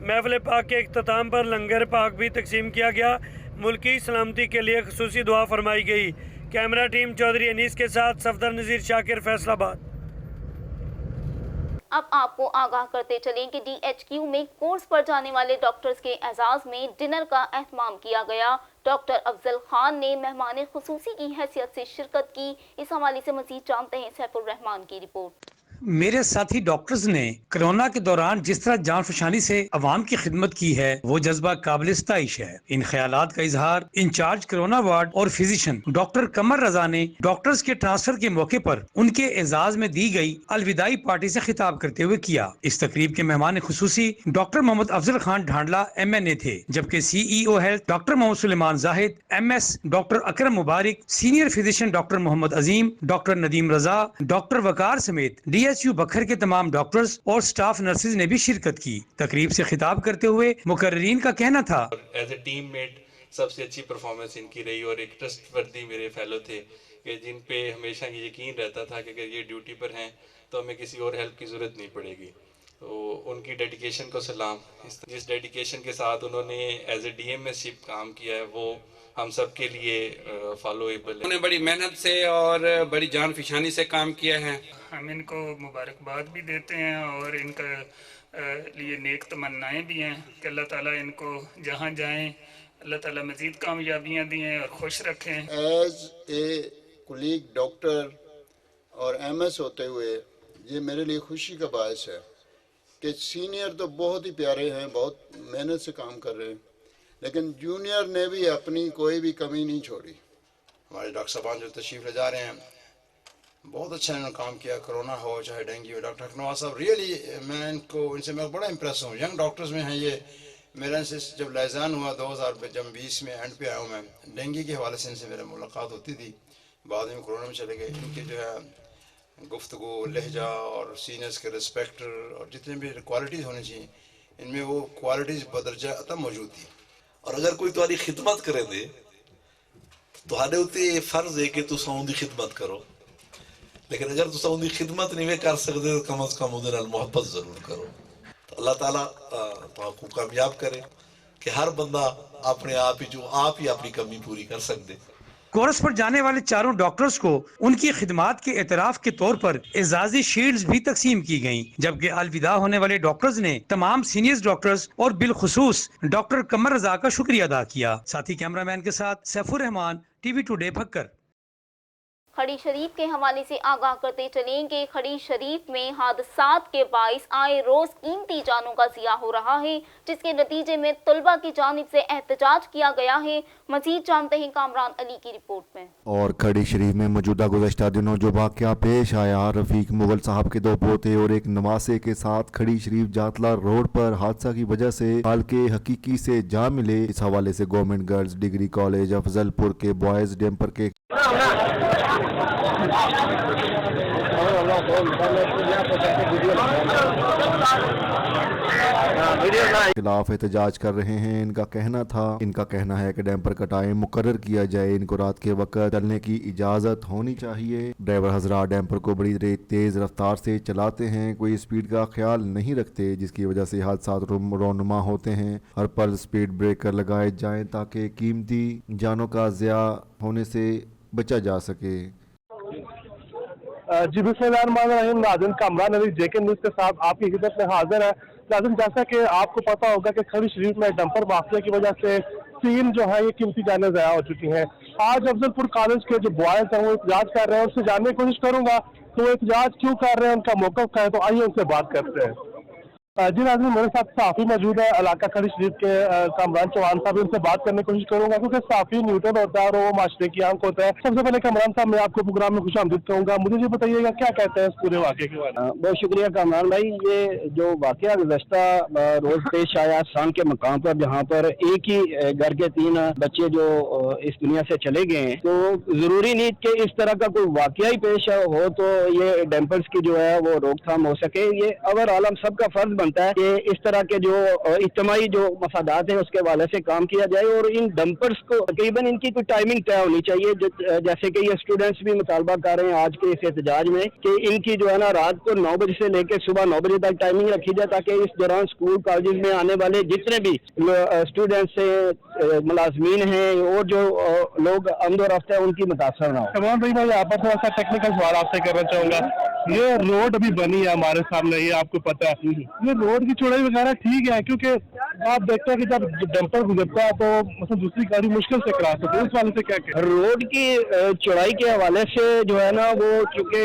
[SPEAKER 2] महफिल पाक के इख्तिताम पर लंगर पाक भी तकसीम किया गया। मुल्की सलामती के लिए खुसूसी दुआ फरमाई गई। कैमरा टीम चौधरी अनीस के साथ सफदर नज़ीर शाकिर, फैसलाबाद।
[SPEAKER 1] अब आपको आगाह करते चलें कि DHQ में कोर्स पर जाने वाले डॉक्टर्स के एजाज़ में डिनर का एहतमाम किया गया। डॉक्टर अफजल खान ने मेहमान खुसूसी की हैसियत से शिरकत की। इस हवाले से मज़ीद जानते हैं सैफुर रहमान की रिपोर्ट।
[SPEAKER 26] मेरे साथी डॉक्टर्स ने कोरोना के दौरान जिस तरह जान फशानी से अवाम की खिदमत की है वो जज्बा काबिल सताइश है। इन ख्यालात का इजहार इंचार्ज कोरोना वार्ड और फिजिशियन डॉक्टर कमर रजा ने डॉक्टर्स के ट्रांसफर के मौके पर उनके एजाज में दी गई अलविदाई पार्टी से खिताब करते हुए किया। इस तकरीब के मेहमान खुसूसी डॉक्टर मोहम्मद अफजल खान ढांडला MNA थे, जबकि CEO health doctor Mohammad Suleman Zahid, MS doctor Akram Mubarak, senior physician doctor Mohammad Azeem, doctor Nadeem Raza, doctor Waqar समेत DHU बखर के तमाम डॉक्टर्स और स्टाफ नर्सेज ने भी शिरकत की। तकरीब से खिताब करते हुए मुकर्रीन का कहना था,
[SPEAKER 4] एज ए टीम मेट सबसे अच्छी परफॉर्मेंस इनकी रही और एक ट्रस्टवर्दी मेरे फेलो थे कि जिन पे हमेशा ये यकीन रहता था कि अगर ये ड्यूटी पर हैं तो हमें किसी और हेल्प की ज़रूरत नहीं पड़ेगी। तो उनकी डेडिकेशन को सलाम। जिस डेडिकेशन के साथ उन्होंने एज ए DMSशिप काम किया है वो हम सब के लिए फॉलोएबल है।
[SPEAKER 5] उन्होंने बड़ी मेहनत से और बड़ी जान फिशानी से काम किया है।
[SPEAKER 26] हम इनको मुबारकबाद भी देते हैं और इनका लिए नेक तमन्नाएं भी हैं कि अल्लाह ताला इनको जहाँ जाएं अल्लाह ताला मज़ीद कामयाबियाँ दें और खुश रखें।
[SPEAKER 6] एज ए कुलीग डॉक्टर और MS होते हुए ये मेरे लिए खुशी का बायस है कि सीनियर तो बहुत ही प्यारे हैं, बहुत मेहनत से काम कर रहे हैं, लेकिन जूनियर ने भी अपनी कोई भी कमी नहीं छोड़ी।
[SPEAKER 5] हमारे डॉक्टर साहबान जो तशरीफ़ ले जा रहे हैं बहुत अच्छा इन्होंने काम किया, कोरोना हो चाहे डेंगू हो। डॉक्टर नवाज साहब रियली इनसे मैं बड़ा इम्प्रेस हूँ। यंग डॉक्टर्स में हैं ये। मेरा इनसे जब लाइजान हुआ 2020 में एंड पे आया हूँ मैं, डेंगू के हवाले से इनसे मेरी मुलाकात होती थी, बाद में कोरोना में चले गए। इनकी जो है गुफ्तगू, लहजा और सीनियर्स के रिस्पेक्ट और जितने भी क्वालिटीज़ होनी चाहिए इनमें वो क्वालिटीज़ बदरजा अता मौजूद थी।
[SPEAKER 7] और अगर कोई तुम्हारी खिदमत करे दे तुहारे उत्ते ये फर्ज है कि तुम उनकी खिदमत करो, लेकिन अगर तुम उनकी खिदमत नहीं कर सकते तो कम अज कम उनके नाल मोहब्बत जरूर करो। तो अल्लाह ताला तुमको कामयाब करे कि हर बंदा अपने आप ही अपनी कमी पूरी कर सकते।
[SPEAKER 26] कोर्स पर जाने वाले चारों डॉक्टर्स को उनकी खिदमात के एतराफ के तौर पर एजाजी शील्ड्स भी तकसीम की गईं, जबकि अलविदा होने वाले डॉक्टर्स ने तमाम सीनियर डॉक्टर्स और बिलखुसूस डॉक्टर कमर रजा का शुक्रिया अदा किया। साथी कैमरामैन के साथ सैफुर रहमान, TV टुडे फक्कर।
[SPEAKER 1] खड़ी शरीफ के हवाले से आगाह करते चलेंगे। खड़ी शरीफ में हादसात के बाइस आए रोज कीमती जानों का ज़िया हो रहा है, जिसके नतीजे में तलबा की जानिब से एहतजाज किया गया है। मजीद जानते हैं कामरान अली की रिपोर्ट में।
[SPEAKER 3] और खड़ी शरीफ में मौजूदा गुज़श्ता दिनों जो वाक़या पेश आया, रफ़ीक मुगल साहब के 2 पोते और एक नवासे के साथ खड़ी शरीफ जातला रोड पर हादसा की वजह से हाल के हकीकी से जा मिले। इस हवाले से government girls degree college Afzalpur के बॉयज़ डैम्पर के खिलाफ एहतजाज कर रहे हैं। इनका कहना है कि डैम्पर का टाइम मुकर्रर किया जाए, इनको रात के वक्त चलने की इजाज़त होनी चाहिए। ड्राइवर हजरात डैम्पर को बड़ी तेज़ रफ्तार से चलाते हैं, कोई स्पीड का ख्याल नहीं रखते, जिसकी वजह से हादसात रोनुमा होते हैं। हर पल स्पीड ब्रेकर लगाए जाएं ताकि कीमती जानों का ज़िया होने से बचा जा सके।
[SPEAKER 8] जी बिस्मिल्लाहिर्रहमानिर्रहीम। नाज़रीन, कामरान अली जेके न्यूज़ के साथ आपकी खिदमत में हाजिर है। नाज़रीन, जैसा कि आपको पता होगा कि खड़ी शरीफ में डंपर वाक़या की वजह से 3 जो है ये कीमती जानें ज़ाया हो चुकी हैं। आज अफजलपुर कॉलेज के जो बॉयज़ हैं वो एहतजाज कर रहे हैं, उससे जानने की कोशिश करूंगा तो वो एहतजाज क्यों कर रहे हैं, उनका मौक़िफ़ क्या है, तो आइए उनसे बात करते हैं। जी नाज़रीन, मेरे साथ सहाफ़ी मौजूद है इलाका खड़ी शरीफ के कामरान चौहान साहब, उनसे बात करने की कोशिश करूंगा क्योंकि सहाफ़ी न्यूट्रल होता है और वो माशरे की आंख होता है। सबसे पहले कामरान साहब, मैं आपको प्रोग्राम में खुशामदीद कहूँगा। मुझे ये बताइएगा क्या कहते हैं इस पूरे वाक़े के बारे में।
[SPEAKER 9] बहुत शुक्रिया कामरान भाई। ये जो वाक़या गुज़श्ता रोज़ पेश आया शाम के मकाम पर, जहाँ पर एक ही घर के 3 बच्चे जो इस दुनिया से चले गए हैं, तो ज़रूरी नहीं कि इस तरह का कोई वाक़या ही पेश हो तो ये डैम्पर्स की जो है वो रोकथाम हो सके। ये अवर आलम सबका फ़र्ज बनता है कि इस तरह के जो इज्तिमाई जो मफादात हैं उसके हवाले से काम किया जाए और इन डंपर्स को तकरीबन इनकी कोई टाइमिंग तय होनी चाहिए। जैसे कि ये स्टूडेंट्स भी मुतालबा कर रहे हैं आज के इस एहतजाज में कि इनकी जो है ना रात को 9 बजे से लेकर सुबह 9 बजे तक टाइमिंग रखी जाए, ताकि इस दौरान स्कूल कॉलेज में आने वाले जितने भी स्टूडेंट्स हैं, मुलाजमीन हैं और जो लोग आमदोरफ्त है उनकी मुतासर ना हो।
[SPEAKER 8] कमान भाई, मैं यहाँ पर थोड़ा सा टेक्निकल सवाल आपसे करना चाहूँगा। ये रोड अभी बनी है हमारे सामने, ये आपको पता है, ये रोड की चौड़ाई वगैरह ठीक है, क्योंकि आप देखते हैं कि जब डंपर गुजरता है तो मतलब दूसरी गाड़ी मुश्किल से क्रॉस होती है, उस वाले से क्या कहते हैं?
[SPEAKER 9] रोड की चौड़ाई के हवाले से जो है ना वो चूँकि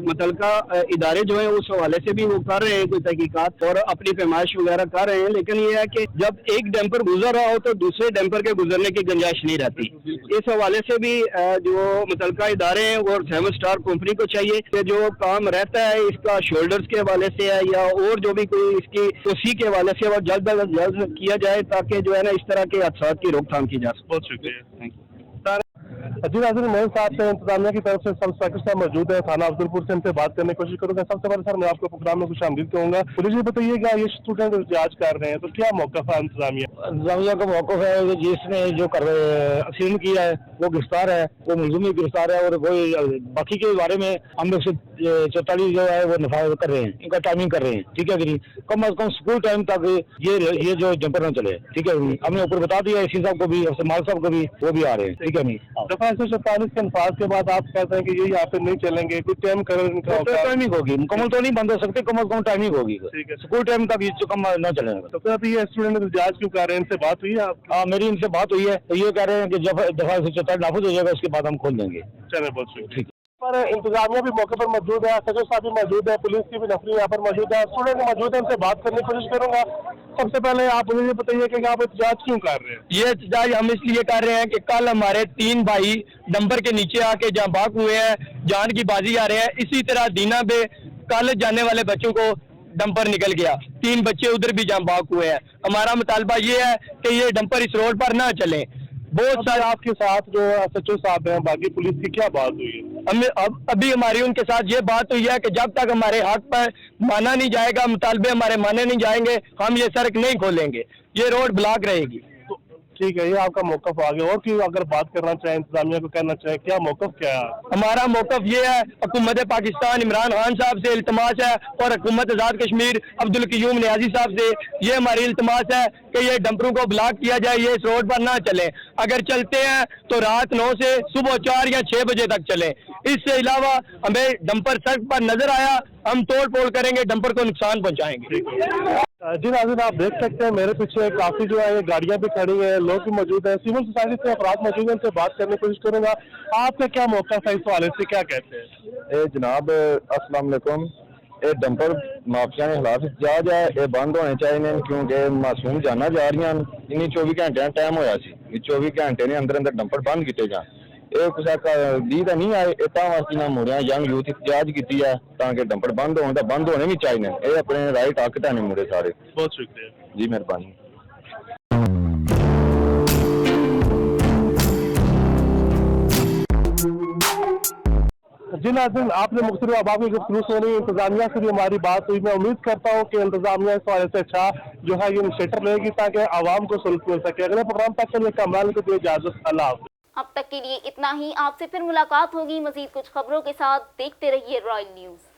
[SPEAKER 9] मुतलका इदारे जो है उस हवाले से भी वो कर रहे हैं कोई तहकीकात और अपनी पैमाइश वगैरह कर रहे हैं, लेकिन ये है कि जब एक डंपर गुजर रहा हो तो दूसरे डंपर के गुजरने की गुंजाइश नहीं रहती। इस हवाले से भी जो मुतलका इदारे हैं और 7 स्टार कंपनी को चाहिए कि जो काम रहता है इसका शोल्डर्स के हवाले से है या और जो भी कोई इसकी तोसी के हवाले से वो जल्द अज जल्द किया जाए, ताकि जो है ना इस तरह के हादसा की रोकथाम की जा सके।
[SPEAKER 8] बहुत शुक्रिया, थैंक यू। जी नाज़रीन, मेरे साथ इंतजामिया की तरफ से सब इंस्पेक्टर साहब मौजूद है थाना अफजलपुर से, इनसे बात करने की कोशिश करूंगा। सबसे पहले सर मैं आपको प्रोग्राम में खुशामदीद कहूँगा। मुझे बताइएगा ये स्टूडेंट एहतजाज कर रहे हैं तो क्या मौक़िफ़ है इंतजामिया
[SPEAKER 10] का मौक़िफ़ है कि जिसने जो एक्सीडेंट किया है वो गिरफ्तार है, वो मुलज़िम भी गिरफ्तार है और वो बाकी के बारे में हम 144 जो है वो नफाज कर रहे हैं, इनका टाइमिंग कर रहे हैं, ठीक है कि नहीं। कम अज कम स्कूल टाइम तक ये जो जंपर न चले, ठीक है। हमने ऊपर बता दिया एसी साहब को भी और माल साहब को भी, वो भी आ रहे हैं, ठीक है नहीं।
[SPEAKER 8] दफा 147 के अनफाज के बाद आप कहते हैं कि ये यहाँ पे नहीं चलेंगे, कोई टाइम कलर इनका
[SPEAKER 10] टाइमिंग होगी, मुकम्मल तो नहीं बंद हो सकती, कम अज कम टाइमिंग होगी, स्कूल टाइम तक ये कम न चलेगा।
[SPEAKER 8] तो फिर ये स्टूडेंट एहतजाज क्यों कर रहे हैं, इनसे बात हुई है आप?
[SPEAKER 10] हाँ, मेरी इनसे बात हुई है, तो ये कह रहे हैं कि जब दफा 147 नाफिज हो जाएगा उसके बाद हम खोल देंगे।
[SPEAKER 8] चले, बहुत शुक्रिया। पर इंतजामिया भी मौके पर मौजूद है, सचिव साहब भी मौजूद है, पुलिस की भी नफरी यहाँ पर मौजूद है, स्टूडेंट मौजूद है, उनसे बात करने की कोशिश करूंगा। सबसे पहले आप मुझे बताइए कि आप एहतजाज क्यों कर रहे हैं?
[SPEAKER 10] ये एहतजाज हम इसलिए कर रहे हैं कि कल हमारे 3 भाई डंपर के नीचे आके जहाँ बाग हुए हैं, जान की बाजी आ रहे हैं। इसी तरह दीना पे कॉलेज जाने वाले बच्चों को डंपर निकल गया, 3 बच्चे उधर भी जहाँ बाग हुए हैं। हमारा मुतालबा ये है कि ये डंपर इस रोड पर ना चले। बहुत सारे
[SPEAKER 8] आपके साथ जो सचिव साहब हैं, बाकी पुलिस की क्या बात हुई है?
[SPEAKER 10] अभी हमारी उनके साथ ये बात हुई है कि जब तक हमारे हक पर माना नहीं जाएगा, मुतालबे हमारे माने नहीं जाएंगे, हम ये सड़क नहीं खोलेंगे, ये रोड ब्लॉक रहेगी।
[SPEAKER 8] ठीक है, ये आपका मौक़िफ़ आ गया। और की अगर बात करना चाहें, इंतजामिया को कहना चाहें, क्या मौक़िफ़ क्या है?
[SPEAKER 10] हमारा मौक़िफ़ ये है, हुकूमत पाकिस्तान इमरान खान साहब से इल्तमास है और हुकूमत आज़ाद कश्मीर अब्दुल क़य्यूम नियाज़ी साहब से ये हमारी इल्तमास है कि ये डंपरों को ब्लॉक किया जाए, ये इस रोड पर ना चलें। अगर चलते हैं तो रात 9 से सुबह 4 या 6 बजे तक चलें। इससे अलावा हमें डंपर सड़क पर नजर आया, हम तोड़ फोड़ करेंगे, डंपर को नुकसान पहुँचाएंगे।
[SPEAKER 8] जी नाज़रीन, आप देख सकते हैं मेरे पीछे काफ़ी जो है ये गाड़ियाँ भी खड़ी हैं, लोग भी मौजूद हैं, सिविल सोसाइटी से अफराद मौजूद हैं, उनसे बात करने की कोशिश करूँगा। आपका क्या मौक़िफ़ है इस हवाले से, क्या कहते हैं?
[SPEAKER 10] जनाब अस्सलाम वालेकुम। ये डंपर माफिया के खिलाफ एहतजाज है, ये बंद होने चाहिए क्योंकि मासूम जाना जा रही हैं। इन्हीं 24 घंटे टाइम होया सी, 24 घंटे ने अंदर अंदर डंपर बंद किए जाए। ये कुछ दी तो नहीं आए, इतना मुड़िया यंग यूथ एहतजाज की है ताकि डंपर बंद होने भी चाहिए। ये अपने राइट हक है मुड़े सारे।
[SPEAKER 8] बहुत शुक्रिया
[SPEAKER 10] जी, मेहरबानी।
[SPEAKER 8] जी नाज़रीन, आपने मुख्तलिफ अहबाब की गुफ्तगू सुनी, इंतजामिया से भी हमारी बात हुई। मैं उम्मीद करता हूँ कि इंतजामिया इस हवाले से अच्छा जो है ये इनिशिएटिव लेगी ताकि आवाम को सहूलत मिल सके। अगले प्रोग्राम तक के लिए कमरान को दिए इजाज़त, अल्लाह हाफ़िज़।
[SPEAKER 1] अब तक के लिए इतना ही। आपसे फिर मुलाकात होगी मजीद कुछ खबरों के साथ। देखते रहिए रॉयल न्यूज़।